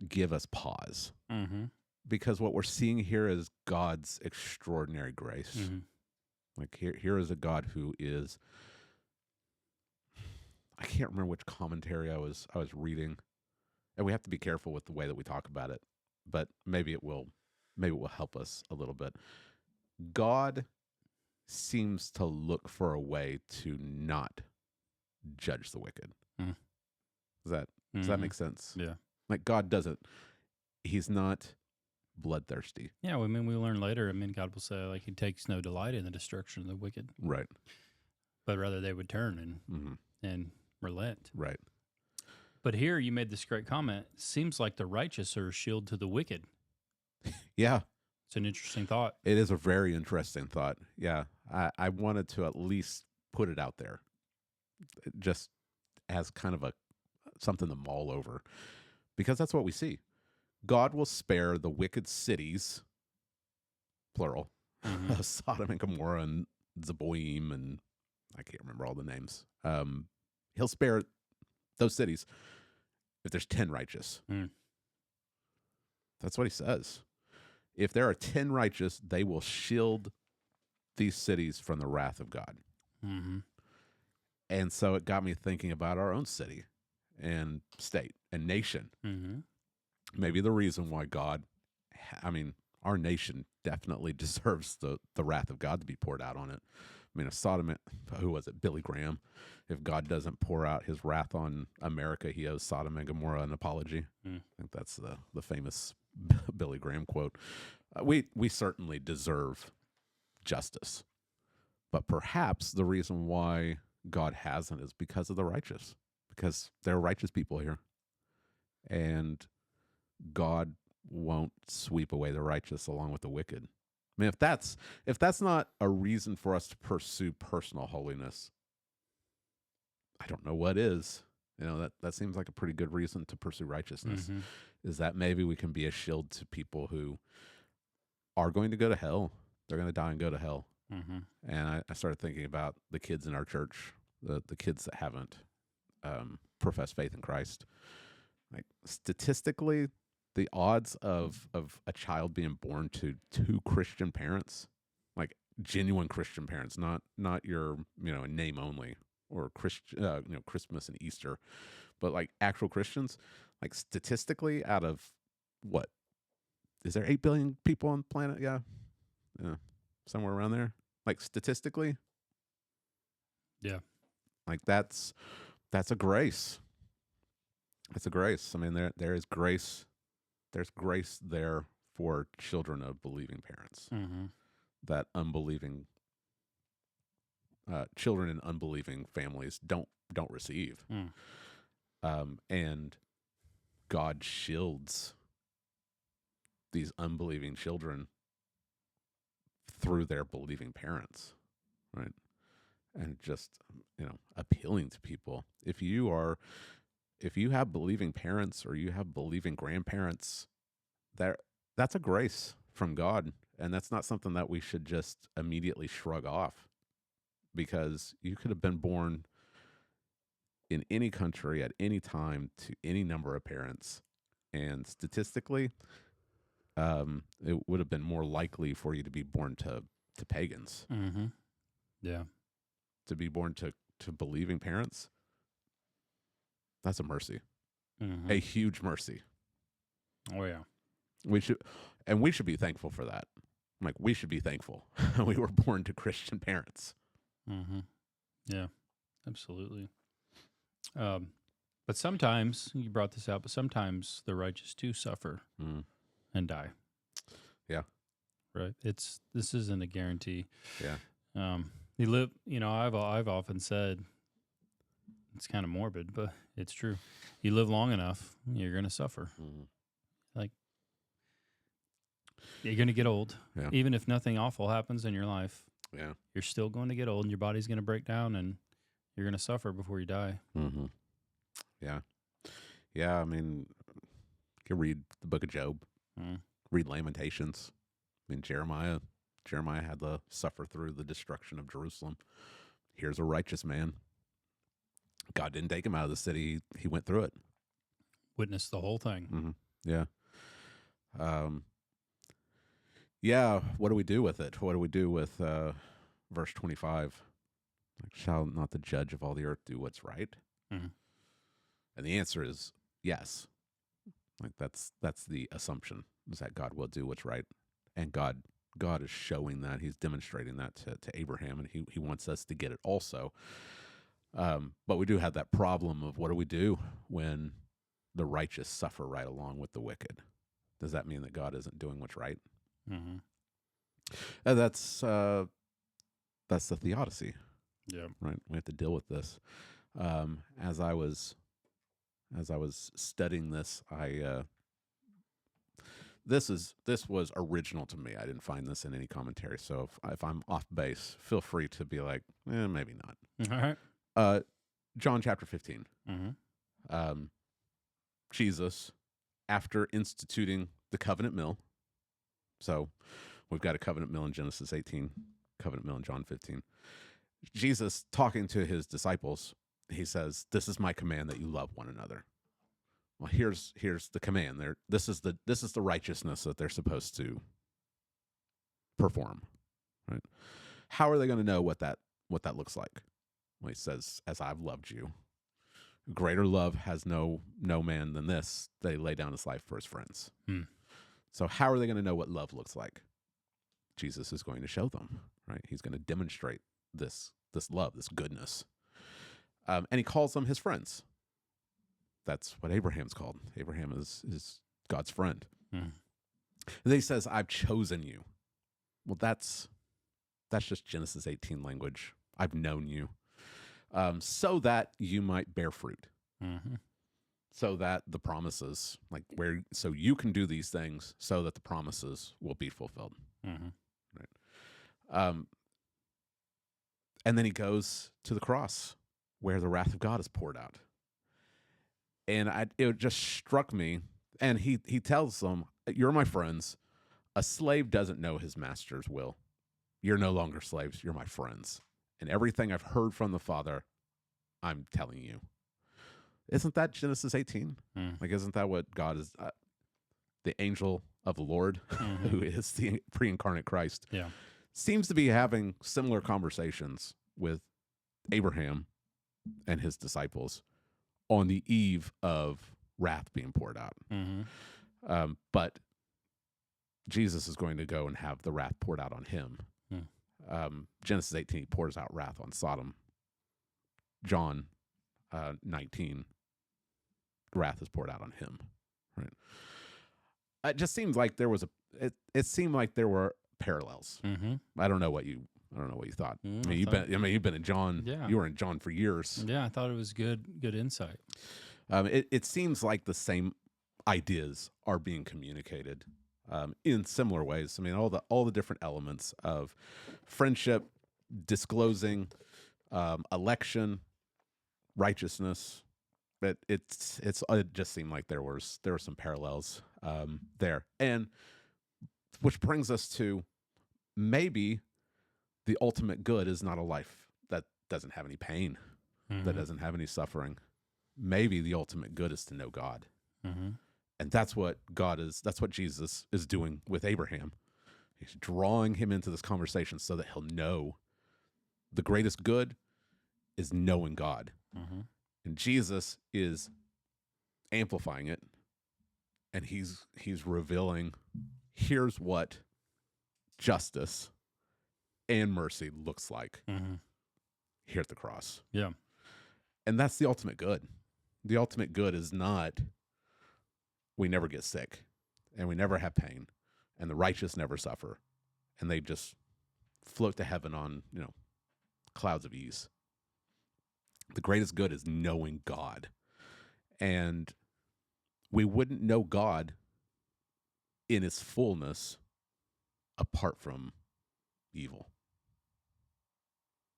give us pause. Because what we're seeing here is God's extraordinary grace. Like here is a God who is, I can't remember which commentary I was reading, and we have to be careful with the way that we talk about it, but maybe it will help us a little bit. God seems to look for a way to not judge the wicked. Does that make sense? Yeah. Like, God doesn't. He's not bloodthirsty. Yeah, well, I mean, we learn later, God will say, like, he takes no delight in the destruction of the wicked. Right. But rather they would turn and relent. Right. But here you made this great comment. Seems like the righteous are a shield to the wicked. Yeah. It's an interesting thought. It is a very interesting thought. Yeah. I wanted to at least put it out there, just as kind of something to mull over, because that's what we see. God will spare the wicked cities, plural, Sodom and Gomorrah and Zeboim, and I can't remember all the names. He'll spare those cities if there's 10 righteous. That's what he says. If there are 10 righteous, they will shield these cities from the wrath of God. And so it got me thinking about our own city and state and nation. Maybe the reason why our nation definitely deserves the wrath of God to be poured out on it. I mean, if Sodom, who was it, Billy Graham, if God doesn't pour out his wrath on America, he owes Sodom and Gomorrah an apology. I think that's the famous Billy Graham quote. We certainly deserve justice, but perhaps the reason why God hasn't is because of the righteous, because there are righteous people here, and God won't sweep away the righteous along with the wicked. I mean, if that's not a reason for us to pursue personal holiness, I don't know what is. You know, that seems like a pretty good reason to pursue righteousness. Mhm. Is that maybe we can be a shield to people who are going to go to hell. They're going to die and go to hell. Mhm. And I started thinking about the kids in our church, the kids that haven't professed faith in Christ. Like statistically, the odds of a child being born to two Christian parents, like genuine Christian parents, not your name only or Christian Christmas and Easter, but like actual Christians, like statistically, out of what is there 8 billion people on the planet? Yeah, somewhere around there. Like statistically, Yeah. like that's a grace. It's a grace. I mean, there is grace. There's grace there for children of believing parents. Mhm. That unbelieving children in unbelieving families don't receive. And God shields these unbelieving children through their believing parents, right? And just appealing to people. If you have believing parents or you have believing grandparents, that's a grace from God, and that's not something that we should just immediately shrug off, because you could have been born in any country at any time to any number of parents, and statistically, it would have been more likely for you to be born to pagans. Mhm. Yeah. To be born to believing parents, that's a mercy, Mhm. a huge mercy. Oh yeah. We should be thankful for that. Like, we should be thankful we were born to Christian parents. Mhm. Yeah. Absolutely. But sometimes you brought this out, but sometimes the righteous do suffer and die. Yeah. Right. This isn't a guarantee. Yeah. You live. I've often said it's kind of morbid, but it's true. You live long enough, you're going to suffer. Like, you're going to get old. Yeah. Even if nothing awful happens in your life, Yeah. you're still going to get old, and your body's going to break down, and you're going to suffer before you die. Mm-hmm. Yeah. Yeah. I mean, you can read the book of Job, read Lamentations. I mean, Jeremiah had to suffer through the destruction of Jerusalem. Here's a righteous man. God didn't take him out of the city. He went through it. Witness the whole thing. Mm-hmm. Yeah. Yeah. What do we do with it? What do we do with verse 25? Like, shall not the judge of all the earth do what's right? Mhm. And the answer is yes. Like, that's the assumption, is that God will do what's right. And God is showing that. He's demonstrating that to Abraham, and he wants us to get it also. But we do have that problem of, what do we do when the righteous suffer right along with the wicked? Does that mean that God isn't doing what's right? Mm-hmm. And that's the theodicy. Yeah. Right. We have to deal with this. As I was studying this, this was original to me. I didn't find this in any commentary. So if I'm off base, feel free to be like, maybe not. All right. John chapter 15. Mm-hmm. Jesus, after instituting the covenant meal. So we've got a covenant meal in Genesis 18, covenant meal in John 15. Jesus, talking to his disciples, he says, "This is my command, that you love one another." Well, here's the command. This is the righteousness that they're supposed to perform. Right? How are they going to know what that looks like? Well, he says, "As I've loved you, greater love has no man than this, that he lay down his life for his friends." So how are they going to know what love looks like? Jesus is going to show them. Right? He's going to demonstrate this love, this goodness. And he calls them his friends. That's what Abraham's called. Abraham is God's friend. And then he says, "I've chosen you." Well, that's just Genesis 18 language. I've known you, so that you might bear fruit. Mm-hmm. So that the promises, so you can do these things so that the promises will be fulfilled. Mm-hmm. Right? And then he goes to the cross where the wrath of God is poured out. And it just struck me. And he tells them, "You're my friends. A slave doesn't know his master's will. You're no longer slaves. You're my friends. And everything I've heard from the Father, I'm telling you." Isn't that Genesis 18? Like, isn't that what God is? The angel of the Lord, who is the pre-incarnate Christ, seems to be having similar conversations with Abraham and his disciples on the eve of wrath being poured out. But Jesus is going to go and have the wrath poured out on him. Genesis 18, he pours out wrath on Sodom. John 19, wrath is poured out on him. Right? It just seems like there was it seemed like there were parallels. I don't know what you thought. I mean, you've been in John. Yeah. You were in John for years. Yeah, I thought it was good insight. It seems like the same ideas are being communicated in similar ways. I mean, all the different elements of friendship, disclosing, election, righteousness. But it just seemed like there were some parallels there, and which brings us to maybe the ultimate good is not a life that doesn't have any pain, that doesn't have any suffering. Maybe the ultimate good is to know God. And that's what that's what Jesus is doing with Abraham. He's drawing him into this conversation so that he'll know the greatest good is knowing God. And Jesus is amplifying it, and he's revealing, here's what justice and mercy looks like here at the cross. Yeah. And that's the ultimate good. The ultimate good is not we never get sick, and we never have pain, and the righteous never suffer, and they just float to heaven on, clouds of ease. The greatest good is knowing God. And we wouldn't know God in his fullness apart from evil.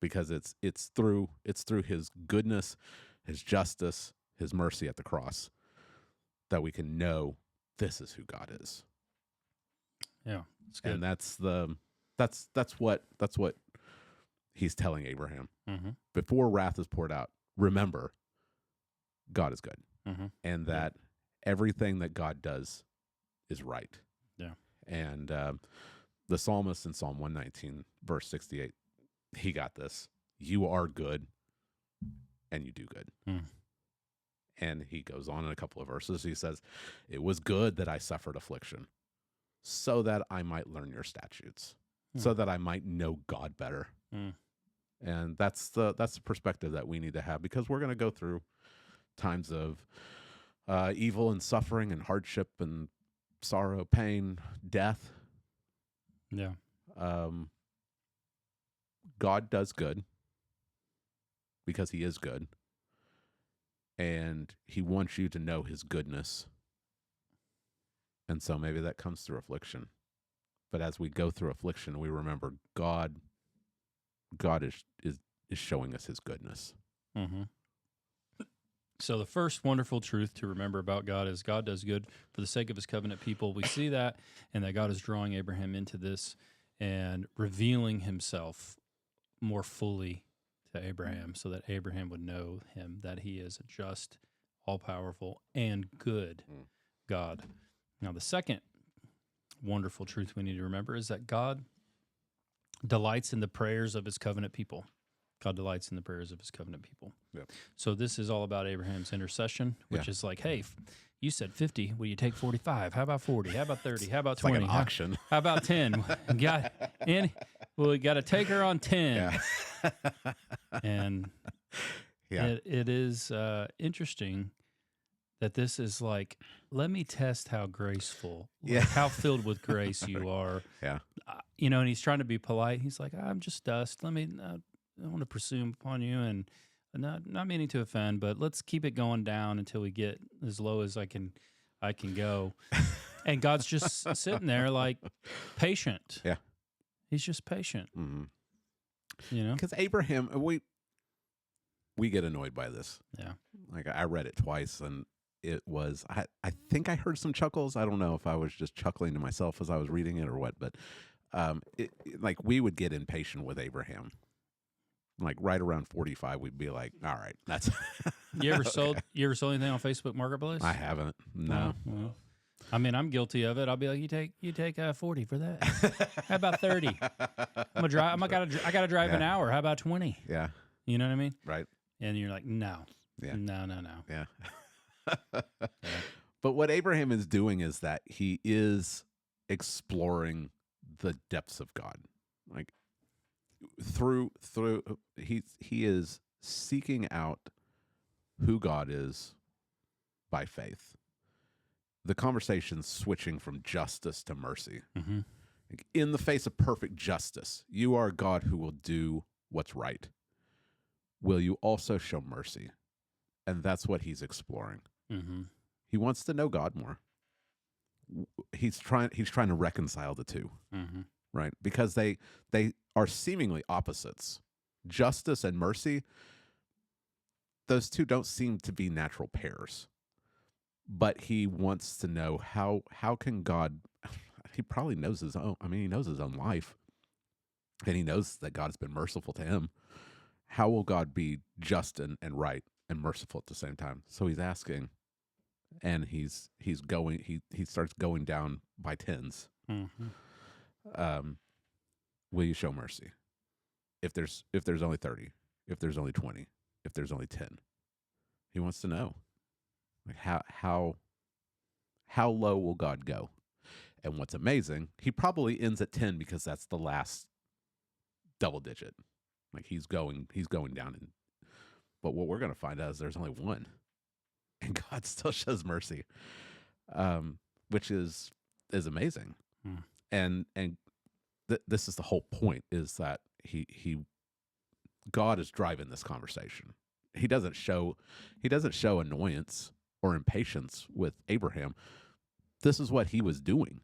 Because it's through his goodness, his justice, his mercy at the cross that we can know this is who God is. Yeah, it's good. And that's what he's telling Abraham. Before wrath is poured out, remember, God is good. And that everything that God does is right. Yeah. And the psalmist in Psalm 119, verse 68, he got this. You are good, and you do good. And he goes on in a couple of verses. He says, it was good that I suffered affliction so that I might learn your statutes, so that I might know God better. And that's the perspective that we need to have, because we're going to go through times of evil and suffering and hardship and sorrow, pain, death. Yeah. God does good because he is good, and he wants you to know his goodness. And so maybe that comes through affliction. But as we go through affliction, we remember God is showing us his goodness. So the first wonderful truth to remember about God is God does good for the sake of his covenant people. We see that, and that God is drawing Abraham into this and revealing himself more fully to Abraham so that Abraham would know him, that he is a just, all-powerful, and good God. Now, the second wonderful truth we need to remember is that God delights in the prayers of his covenant people. God delights in the prayers of his covenant people. Yep. So this is all about Abraham's intercession, which is like, hey, you said 50. Will you take 45? How about 40? How about 30? How about 20? Like an auction. How about 10? We got to take her on 10. Yeah. And it is interesting that this is like, let me test how graceful, how filled with grace you are. Yeah. And he's trying to be polite. He's like, I'm just dust. I don't want to presume upon you, and not meaning to offend, but let's keep it going down until we get as low as I can go. And God's just sitting there like patient. Yeah. He's just patient, Mhm. you know? Because Abraham, we get annoyed by this. Yeah. Like I read it twice, and it was I think I heard some chuckles. I don't know if I was just chuckling to myself as I was reading it or what, but like we would get impatient with Abraham. Like right around 45, we'd be like, "All right, that's." You ever Okay. sold anything on Facebook Marketplace? I haven't. No. Well, I mean, I'm guilty of it. I'll be like, you take 40 for that. How about 30? I'm gonna drive. I gotta drive an Yeah. hour. How about 20? Yeah. You know what I mean? Right. And you're like, no, Yeah. no. Yeah. But what Abraham is doing is that he is exploring the depths of God. Like through he is seeking out who God is by faith. The conversation's switching from justice to mercy. Mm-hmm. Like, in the face of perfect justice, you are a God who will do what's right. Will you also show mercy? And that's what he's exploring. Mm-hmm. He wants to know God more. He's trying to reconcile the two, Mm-hmm. right? Because they are seemingly opposites. Justice and mercy, those two don't seem to be natural pairs. But he wants to know how can God, he probably knows his own, I mean, he knows his own life. And he knows that God has been merciful to him. How will God be just and right and merciful at the same time? So he's asking, and he's going, he starts going down by tens. Mm-hmm. Will you show mercy? If there's only 30, if there's only 20, if there's only 10, he wants to know, like how low will God go? And what's amazing, he probably ends at 10 because that's the last double digit. Like he's going down. But what we're going to find out is there's only one, and God still shows mercy, which is amazing. Hmm. And this is the whole point: is that God is driving this conversation. He doesn't show annoyance or impatience with Abraham. This is what he was doing.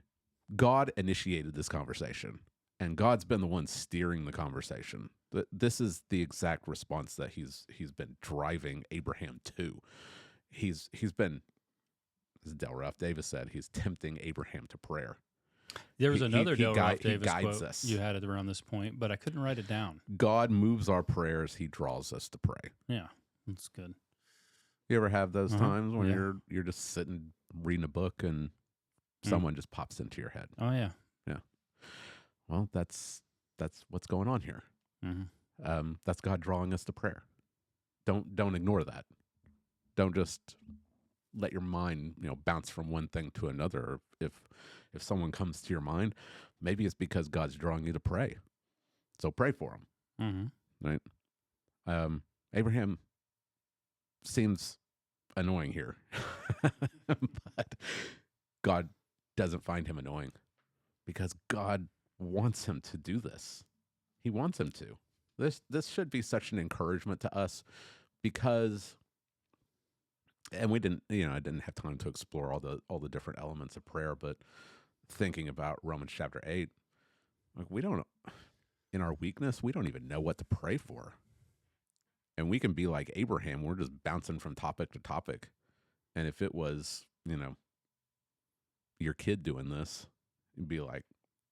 God initiated this conversation, and God's been the one steering the conversation. This is the exact response that he's been driving Abraham to. He's been, as Del Ralph Davis said, he's tempting Abraham to prayer. There was another Del Ralph he Davis guides quote us. you had it around this point, but I couldn't write it down. God moves our prayers. He draws us to pray. Yeah, that's good. You ever have those times when Yeah. you're just sitting reading a book and someone just pops into your head? Oh yeah. Well, that's what's going on here. Mm-hmm. That's God drawing us to prayer. Don't ignore that. Don't just let your mind bounce from one thing to another. If someone comes to your mind, maybe it's because God's drawing you to pray. So pray for him. Mm-hmm. Right? Abraham seems annoying here, but God doesn't find him annoying because God wants him to do this. He wants him to. This should be such an encouragement to us because, and we didn't, I didn't have time to explore all the different elements of prayer, but thinking about Romans chapter 8, like we don't, in our weakness, we don't even know what to pray for. And we can be like Abraham, we're just bouncing from topic to topic. And if it was, your kid doing this, you'd be like,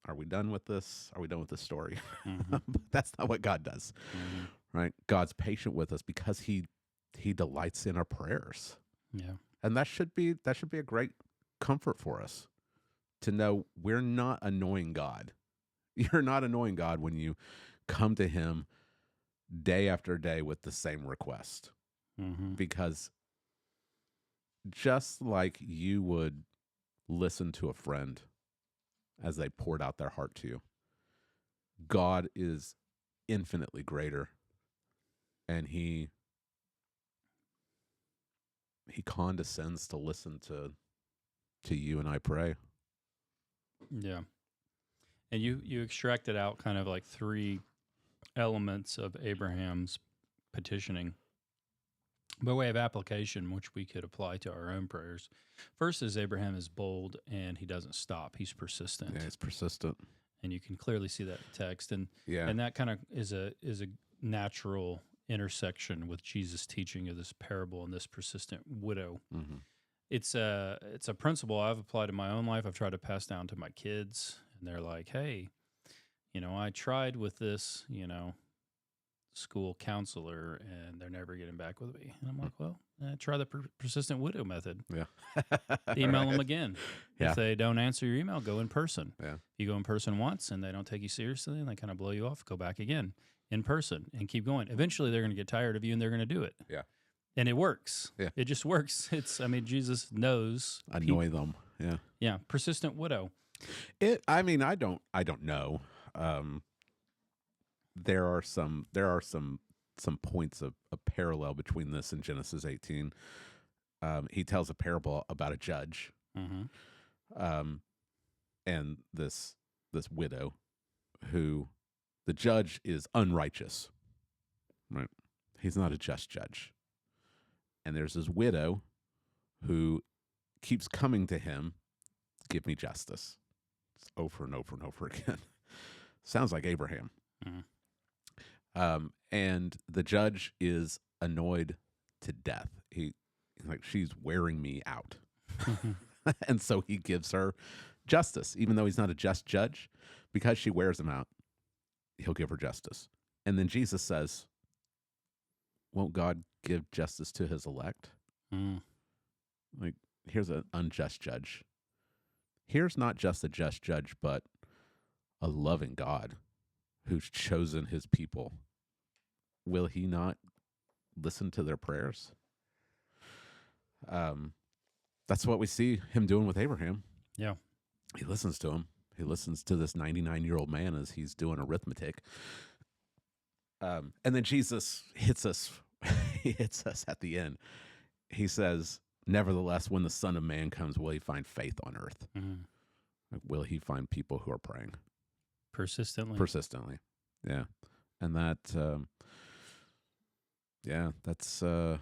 are we done with this? Are we done with this story? Mm-hmm. But that's not what God does, right? God's patient with us because he delights in our prayers. Yeah. And that should be a great comfort for us to know we're not annoying God. You're not annoying God when you come to him day after day with the same request. Mm-hmm. Because just like you would listen to a friend as they poured out their heart to you, God is infinitely greater, and he condescends to listen to you and I pray. Yeah. And you extracted out kind of like three elements of Abraham's petitioning by way of application, which we could apply to our own prayers. First is Abraham is bold and he doesn't stop. He's persistent. Yeah, it's persistent. and you can clearly see that in text, and Yeah. that kind of is a natural intersection with Jesus' teaching of this parable and this persistent widow. Hmm. It's a principle I've applied in my own life. I've tried to pass down to my kids, and they're like, "Hey, I tried with this, school counselor, and they're never getting back with me." And I'm like, "Well, try the persistent widow method. Yeah. Email them again. Yeah. If they don't answer your email, go in person. Yeah. You go in person once, and they don't take you seriously, and they kind of blow you off. Go back again in person, and keep going. Eventually, they're going to get tired of you, and they're going to do it. Yeah. And it works. Yeah. It just works. Jesus knows. Annoy them. Yeah. Yeah, persistent widow. I mean, I don't know. There are some points of a parallel between this and Genesis 18. He tells a parable about a judge, Mm-hmm. and this widow, who the judge is unrighteous, right? He's not a just judge. And there's this widow who keeps coming to him, "Give me justice." It's over and over and over again. Sounds like Abraham. Mhm. And the judge is annoyed to death. He's like, "She's wearing me out." And so he gives her justice, even though he's not a just judge, because she wears him out. He'll give her justice. And then Jesus says, "Won't God give justice to his elect?" Mm. Like, here's an unjust judge. Here's not just a just judge, but a loving God who's chosen his people. Will he not listen to their prayers? That's what we see him doing with Abraham. Yeah. He listens to him. He listens to this 99-year-old man as he's doing arithmetic. And then Jesus hits us. He hits us at the end. He says, "Nevertheless, when the Son of Man comes, will he find faith on earth?" Mhm. Like, will he find people who are praying Persistently. persistently? Yeah. And that, that's the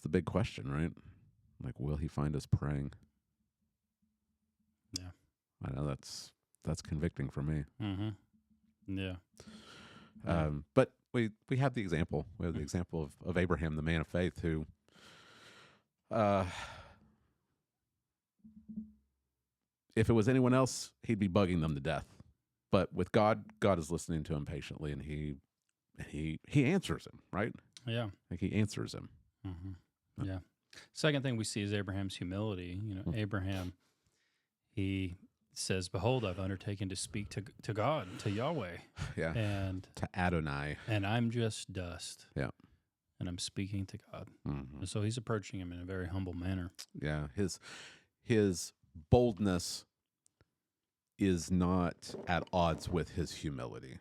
big question, right? Like, will he find us praying? Yeah. I know that's convicting for me. Mm-hmm. Yeah. Yeah. But we have the example. We have the example of Abraham, the man of faith, who if it was anyone else, he'd be bugging them to death. But with God, God is listening to him patiently, and he answers him, right? Yeah. Like, he answers him. Mm-hmm. Yeah. Second thing we see is Abraham's humility. Abraham, he says, "Behold, I've undertaken to speak to God, to Yahweh, Yeah. and To Adonai. I'm just dust. Yeah. And I'm speaking to God." Mhm. And so he's approaching him in a very humble manner. Yeah. His boldness is not at odds with his humility.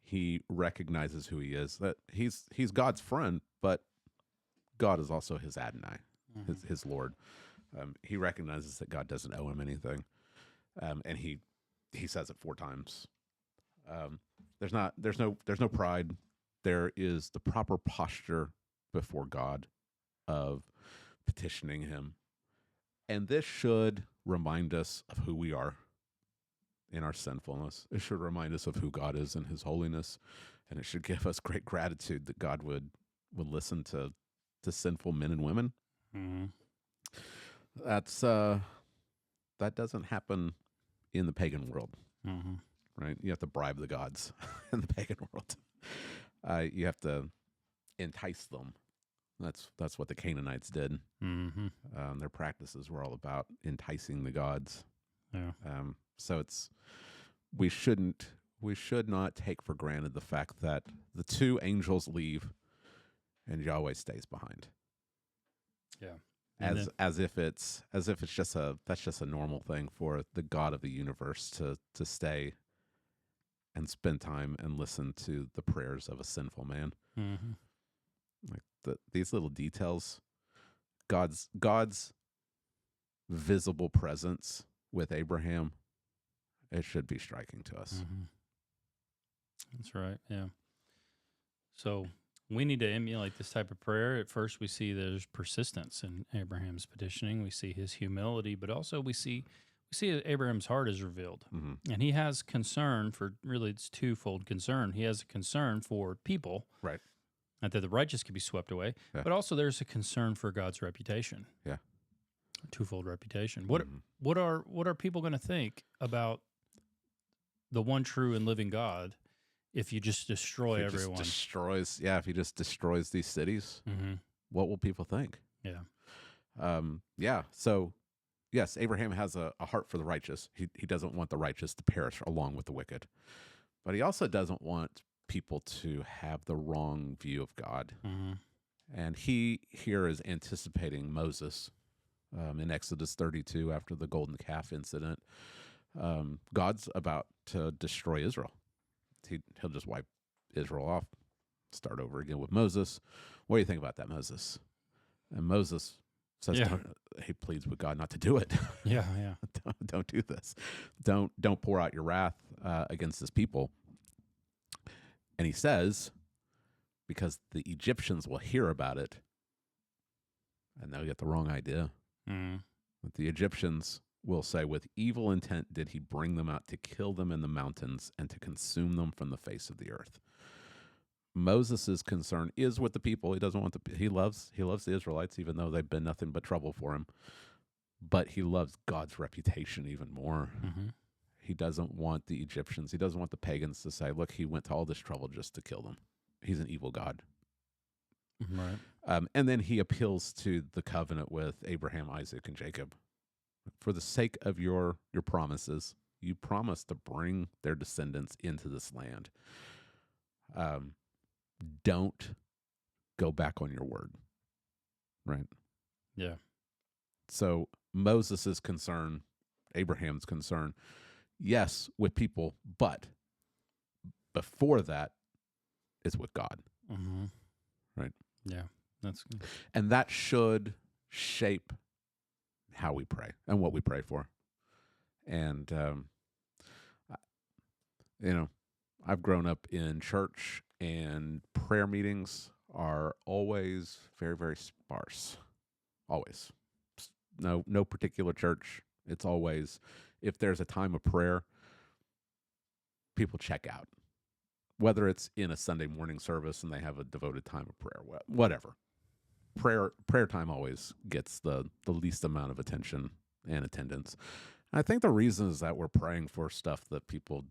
He recognizes who he is, that he's God's friend, but God is also his Adonai, his Lord. He recognizes that God doesn't owe him anything, and he says it 4 times. There's no pride. There is the proper posture before God of petitioning him, and this should remind us of who we are in our sinfulness. It should remind us of who God is in his holiness, and it should give us great gratitude that God would listen to sinful men and women. Mm-hmm. That doesn't happen in the pagan world, Mm-hmm. right? You have to bribe the gods in the pagan world. You have to entice them. That's what the Canaanites did. Mm-hmm. Their practices were all about enticing the gods. Yeah. So we should not take for granted the fact that the 2 angels leave and Yahweh stays behind. Yeah. And As if it's just a normal thing for the God of the universe to stay and spend time and listen to the prayers of a sinful man. Mm-hmm. Like these little details, God's visible presence with Abraham, it should be striking to us. Mm-hmm. That's right. Yeah. So we need to emulate this type of prayer. At first, we see there's persistence in Abraham's petitioning. We see his humility, but also we see we see that Abraham's heart is revealed, Hmm. and he has concern for, really, it's twofold concern. He has a concern for people, Right. not that the righteous could be swept away, Yeah. but also there's a concern for God's reputation. Yeah. A twofold reputation. What Mhm. what are people going to think about the one true and living God if you just destroy If he everyone? just destroys, if he just destroys these cities, Mm-hmm. what will people think? Yeah. So, yes, Abraham has a heart for the righteous. He doesn't want the righteous to perish along with the wicked, but he also doesn't want people to have the wrong view of God. Mm-hmm. And he here is anticipating Moses in Exodus 32 after the golden calf incident. God's about to destroy Israel. He'll just wipe Israel off, start over again with Moses. What do you think about that, Moses? And Moses says, Yeah. he pleads with God not to do it. Yeah. Yeah. Don't do this. Don't pour out your wrath against this people. And he says, because the Egyptians will hear about it, and they'll get the wrong idea. Mm-hmm. But the Egyptians will say, with evil intent did he bring them out to kill them in the mountains and to consume them from the face of the earth. Moses' concern is with the people. He doesn't want he loves the Israelites, even though they've been nothing but trouble for him. But he loves God's reputation even more. Mm-hmm. He doesn't want the Egyptians, he doesn't want the pagans to say, look, he went to all this trouble just to kill them. He's an evil God. Right. And then he appeals to the covenant with Abraham, Isaac, and Jacob. For the sake of your promises, you promised to bring their descendants into this land. Don't go back on your word. Right? Yeah. So Moses' concern, Abraham's concern, yes, with people, but before that is with God. Mm-hmm. Right. Yeah. That's good. And that should shape how we pray and what we pray for. And, I've grown up in church, and prayer meetings are always very, very sparse. Always. No particular church. It's always, if there's a time of prayer, people check out. Whether it's in a Sunday morning service and they have a devoted time of prayer, whatever. Prayer time always gets the least amount of attention and attendance. And I think the reason is that we're praying for stuff that people,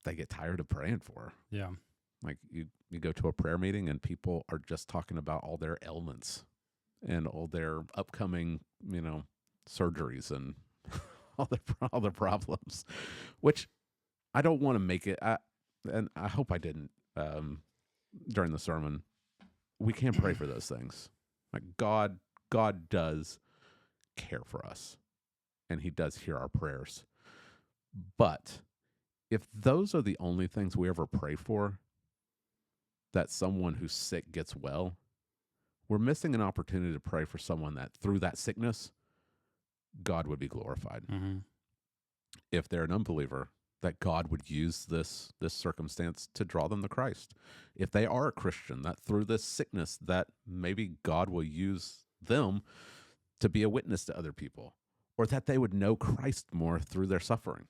they get tired of praying for. Yeah. Like you go to a prayer meeting and people are just talking about all their ailments and all their upcoming, surgeries and all their problems, which I don't want to make it. And I hope I didn't during the sermon. We can pray for those things. Like God does care for us, and He does hear our prayers. But if those are the only things we ever pray for, that someone who's sick gets well, we're missing an opportunity to pray for someone that through that sickness, God would be glorified. Mm-hmm. If they're an unbeliever, that God would use this circumstance to draw them to Christ. If they are a Christian, that through this sickness, that maybe God will use them to be a witness to other people, or that they would know Christ more through their suffering.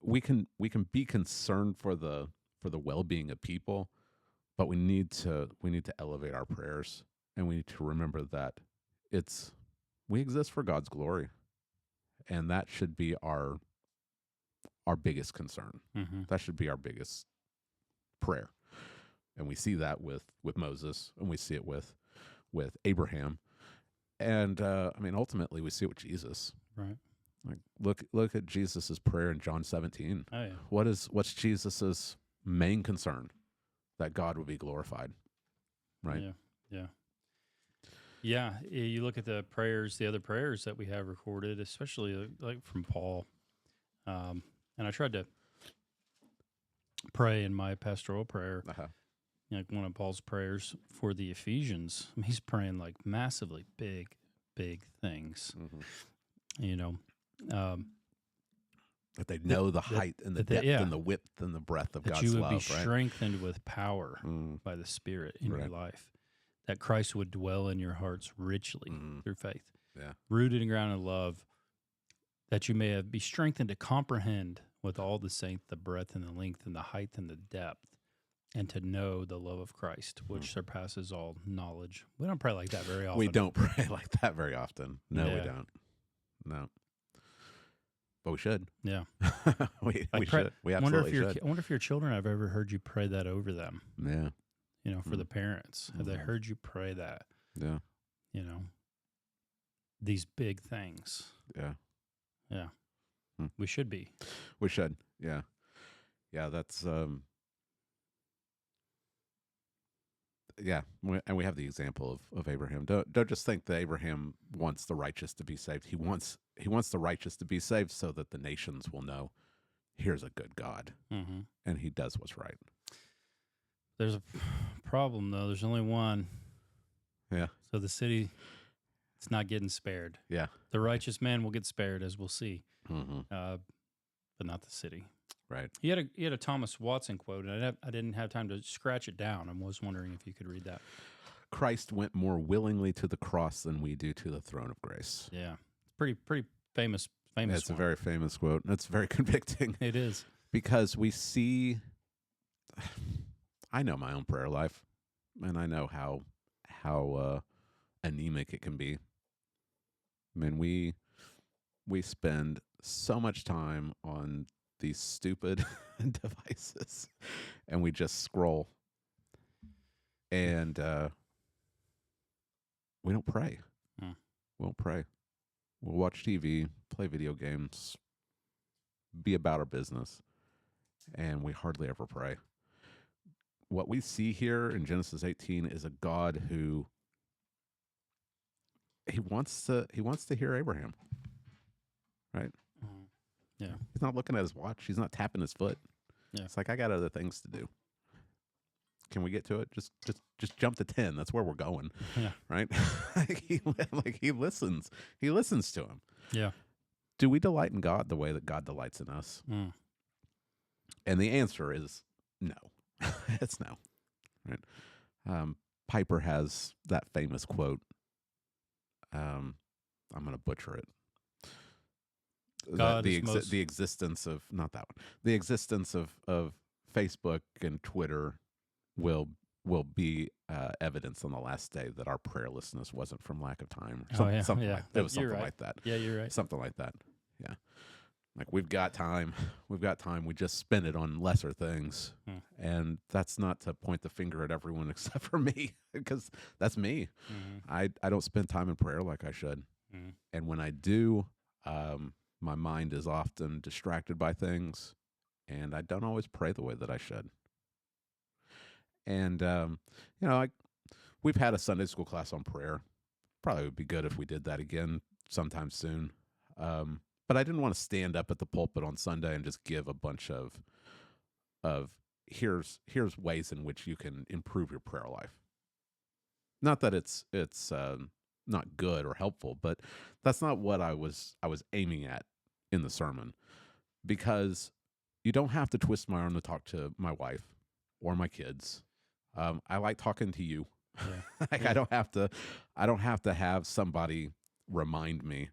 We can be concerned for the well-being of people, but we need to elevate our prayers, and we need to remember that we exist for God's glory. And that should be our biggest concern. Mm-hmm. That should be our biggest prayer. And we see that with Moses, and we see it with Abraham. And ultimately we see it with Jesus. Right. Like look at Jesus's prayer in John 17. Oh yeah. What's Jesus's main concern? That God would be glorified. Right? Yeah. Yeah. Yeah, you look at the other prayers that we have recorded, especially like from Paul. And I tried to pray in my pastoral prayer, Uh-huh. like one of Paul's prayers for the Ephesians. I mean, he's praying like massively big things, Mm-hmm. That they know the height and the depth and the width and the breadth of that God's you would love, be right? strengthened with power by the Spirit in your Right. life, that Christ would dwell in your hearts richly through faith. Yeah. rooted and grounded in love, that you may be strengthened to comprehend with all the saints the breadth and the length and the height and the depth, and to know the love of Christ, which surpasses all knowledge. We don't pray like that very often. We don't pray like that very often. No, we Yeah. don't. No. But we should. Yeah. we Like should. We absolutely should. I wonder if your children have ever heard you pray that over them, Yeah. for the parents. Have they Mhm. heard you pray that, Yeah. these big things? Yeah. Yeah. Hmm. We should be. We should. Yeah. Yeah, that's yeah, and we have the example of Abraham. Don't just think that Abraham wants the righteous to be saved. He wants the righteous to be saved so that the nations will know here's a good God, Mm-hmm. and he does what's right. There's a problem, though. There's only one. Yeah. So the city, it's not getting spared. Yeah. The righteous man will get spared, as we'll see, Mm-hmm. but not the city. Right. He had a Thomas Watson quote, and I didn't have time to scratch it down. I was wondering if you could read that. Christ went more willingly to the cross than we do to the throne of grace. Yeah, pretty famous. It's a one. very famous quote. And it's very convicting It is. because we see. I know my own prayer life, and I know how anemic it can be. I mean, we spend so much time on these stupid devices, and we just scroll, and we don't pray. Hmm. We don't pray. We'll watch TV, play video games, be about our business, and we hardly ever pray. What we see here in Genesis 18 is a God who he wants to hear Abraham. Right? Mhm. Yeah. He's not looking at his watch. He's not tapping his foot. Yeah. It's like I got other things to do. Can we get to it? Just jump to 10. That's where we're going. Yeah. Right? he listens. He listens to him. Yeah. Do we delight in God the way that God delights in us? Mm. And the answer is no. It's no. Right? Piper has that famous quote. I'm going to butcher it. God The is most- the existence of not that one. The existence of Facebook and Twitter will be evidence on the last day that our prayerlessness wasn't from lack of time. Or Oh, something yeah. like it was You're something right. like that. Yeah, you're right. Something like that. Yeah. Like we've got time. We just spend it on lesser things. Hmm. And that's not to point the finger at everyone except for me, because that's me. Mhm. I don't spend time in prayer like I should. Mhm. And when I do, my mind is often distracted by things, and I don't always pray the way that I should. And we've had a Sunday school class on prayer. Probably would be good if we did that again sometime soon. But I didn't want to stand up at the pulpit on Sunday and just give a bunch of here's ways in which you can improve your prayer life. Not that it's not good or helpful, but that's not what I was aiming at in the sermon, because you don't have to twist my arm to talk to my wife or my kids. I like talking to you. Yeah. Like Yeah. I don't have to have somebody remind me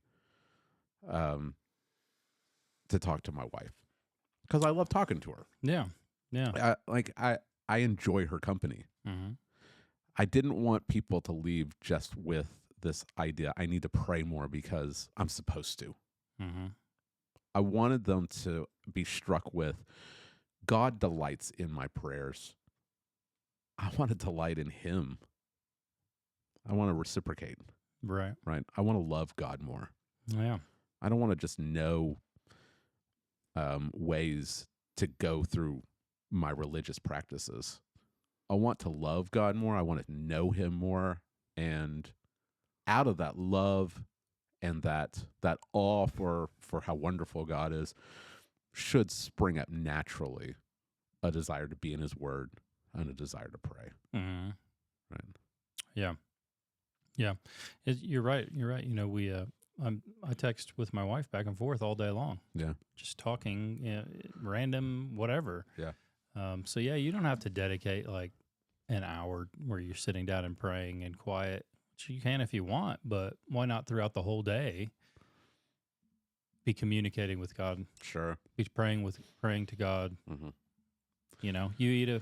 to talk to my wife, because I love talking to her. Yeah. Yeah. I enjoy her company. Mm-hmm. I didn't want people to leave just with this idea, I need to pray more because I'm supposed to. Mm-hmm. I wanted them to be struck with God delights in my prayers. I want to delight in him. I want to reciprocate, Right. right? I want to love God more. Yeah. I don't want to just know ways to go through my religious practices. I want to love God more. I want to know him more. And out of that love and that awe for how wonderful God is should spring up naturally a desire to be in his word and a desire to pray. Mm-hmm. Right. Yeah. Yeah. You're right. You're right. I text with my wife back and forth all day long. Yeah. Just talking, random, whatever. Yeah. So yeah, you don't have to dedicate like an hour where you're sitting down and praying in quiet, which you can if you want, but why not throughout the whole day be communicating with God, Sure. be praying to God. Hmm. You know, you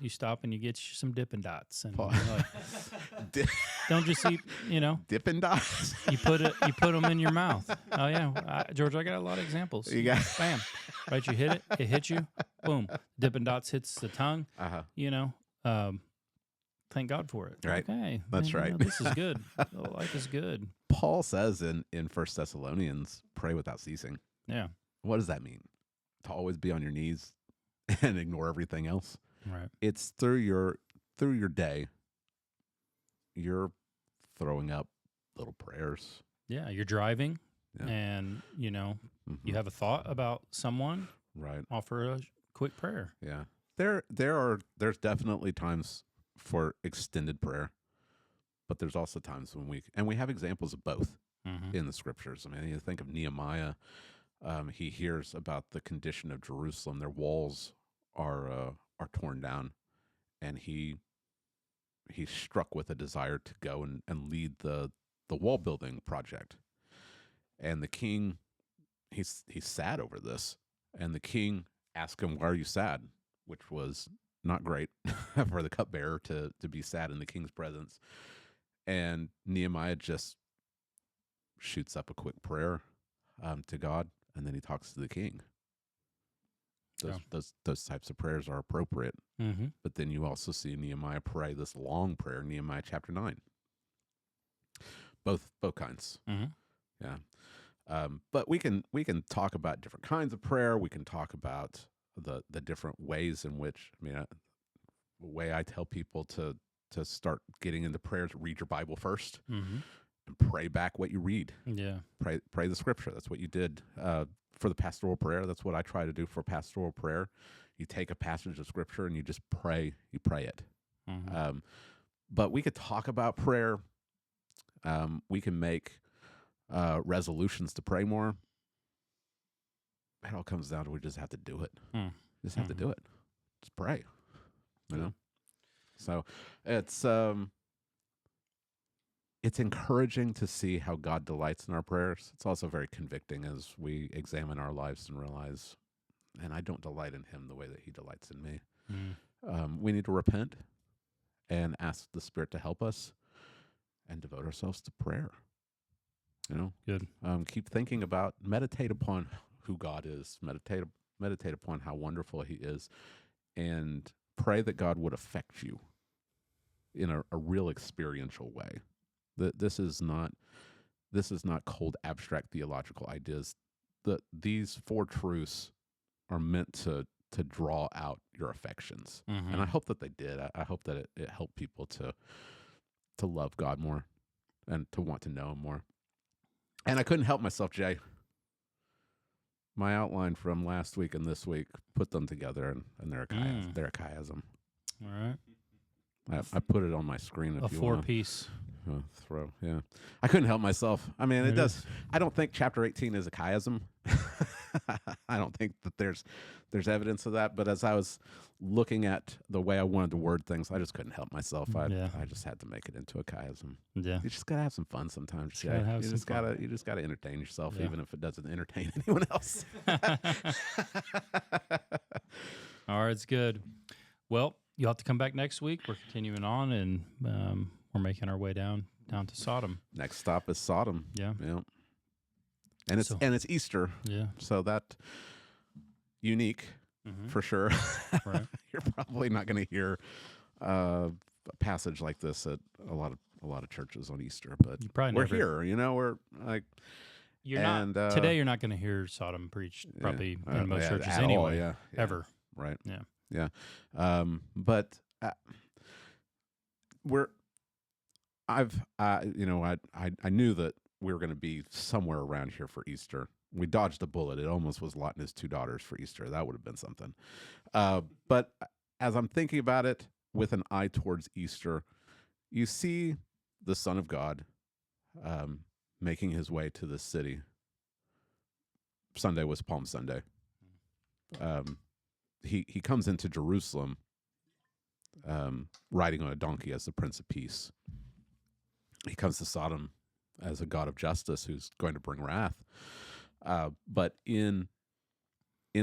stop and you get some Dippin' Dots, and Paul- you're like, Di- don't just eat. You know, Dippin' Dots. you put them in your mouth. Oh yeah, George, I got a lot of examples. You got- Bam, right? You hit it hits you. Boom, Dippin' Dots hits the tongue. Uh-huh. You know, thank God for it. Right. Okay, That's man, you right. know, this is good. Life is good. Paul says in 1 Thessalonians, pray without ceasing. Yeah. What does that mean? To always be on your knees and ignore everything else? Right. It's through your day, you're throwing up little prayers. Yeah. You're driving, Yeah. and you know Mhm. you have a thought about someone. Right. Offer a quick prayer. Yeah. There's definitely times for extended prayer, but there's also times when we have examples of both Mm-hmm. in the scriptures. I mean, you think of Nehemiah. He hears about the condition of Jerusalem. Their walls are torn down, and he's struck with a desire to go and lead the wall building project. And the king, he's sad over this, and the king asked him, "Why are you sad?" Which was not great for the cupbearer to be sad in the king's presence. And Nehemiah just shoots up a quick prayer to God, and then he talks to the king. Those types of prayers are appropriate. Mm-hmm. But then you also see Nehemiah pray this long prayer, Nehemiah chapter 9. Both kinds. Mm-hmm. Yeah. But we can talk about different kinds of prayer. We can talk about the different ways in which, the way I tell people to start getting into prayers, read your Bible first Mm-hmm. and pray back what you read. Yeah. Pray the scripture. That's what you did for the pastoral prayer. That's what I try to do for pastoral prayer. You take a passage of scripture and you just pray. You pray it. Mm-hmm. But we could talk about prayer. We can make resolutions to pray more. It all comes down to we just have to do it. Just have to do it. Just pray. You know? So it's encouraging to see how God delights in our prayers. It's also very convicting as we examine our lives and realize, and I don't delight in him the way that he delights in me. Mm-hmm. We need to repent and ask the Spirit to help us and devote ourselves to prayer. Good. Keep thinking about, meditate upon who God is, meditate upon how wonderful he is, and pray that God would affect you in a real experiential way. This is not cold abstract theological ideas. These 4 truths are meant to draw out your affections. Mm-hmm. And I hope that they did. I hope that it helped people to love God more and to want to know him more. And I couldn't help myself, Jay. My outline from last week and this week, put them together, and they're a chiasm. All right. I put it on my screen if A you want 4-piece. throw. Yeah, I couldn't help myself. I mean, it It does. I don't think chapter 18 is a chiasm. I don't think that there's evidence of that. But as I was looking at the way I wanted to word things, I just couldn't help myself. I just had to make it into a chiasm. Yeah. You just gotta have some fun sometimes. Just gotta have you some just fun. gotta you just gotta entertain yourself, Yeah. even if it doesn't entertain anyone else. All right, it's good. Well, you'll have to come back next week. We're continuing on, and we're making our way down to Sodom. Next stop is Sodom. Yeah. Yeah. And it's Easter, Yeah. so that unique Mm-hmm. for sure. Right. You're probably not going to hear a passage like this at a lot of churches on Easter, but You probably we're never, here. We're like You're and, not today. You're not going to hear Sodom preached probably in most churches at all, anyway. yeah. Ever. Right. Yeah. But I knew that we were going to be somewhere around here for Easter. We dodged a bullet. It almost was Lot and his 2 daughters for Easter. That would have been something. But as I'm thinking about it with an eye towards Easter, you see the Son of God making his way to this city. Sunday was Palm Sunday. He comes into Jerusalem riding on a donkey as the Prince of Peace. He comes to Sodom as a God of justice who's going to bring wrath. But in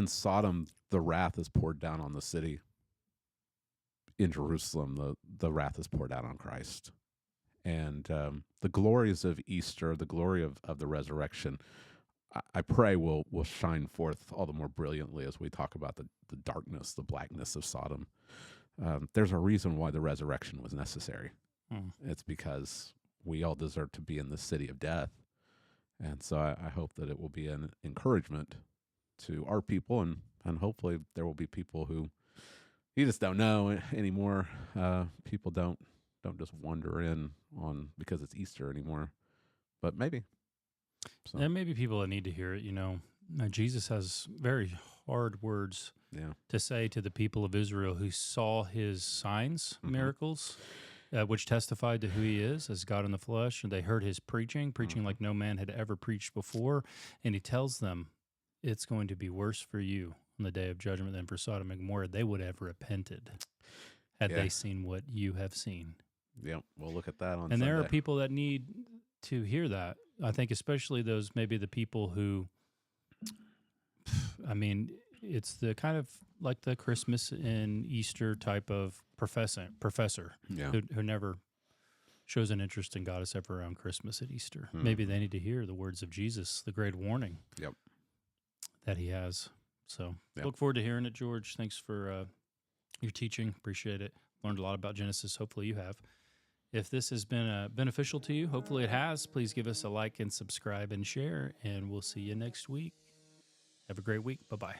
Sodom, the wrath is poured down on the city. In Jerusalem, the wrath is poured out on Christ. And the glories of Easter, the glory of the resurrection, I pray will shine forth all the more brilliantly as we talk about the darkness, the blackness of Sodom. There's a reason why the resurrection was necessary. It's because we all deserve to be in the city of death. And so I hope that it will be an encouragement to our people, and hopefully there will be people who you just don't know anymore. People don't just wander in on because it's Easter anymore, but maybe. So. And maybe people that need to hear it, Jesus has very hard words to say to the people of Israel who saw his signs, miracles, which testified to who he is as God in the flesh. And they heard his preaching like no man had ever preached before. And he tells them, it's going to be worse for you on the day of judgment than for Sodom and Gomorrah. They would have repented had they seen what you have seen. Yeah, we'll look at that on And Sunday. there are people that need to hear that. I think especially those, maybe the people who, it's the kind of like the Christmas and Easter type of professor who never shows an interest in God except for around Christmas and Easter. Maybe they need to hear the words of Jesus, the great warning that he has. So look forward to hearing it, George. Thanks for your teaching. Appreciate it. Learned a lot about Genesis. Hopefully you have. If this has been beneficial to you, hopefully it has, please give us a like and subscribe and share, and we'll see you next week. Have a great week. Bye-bye.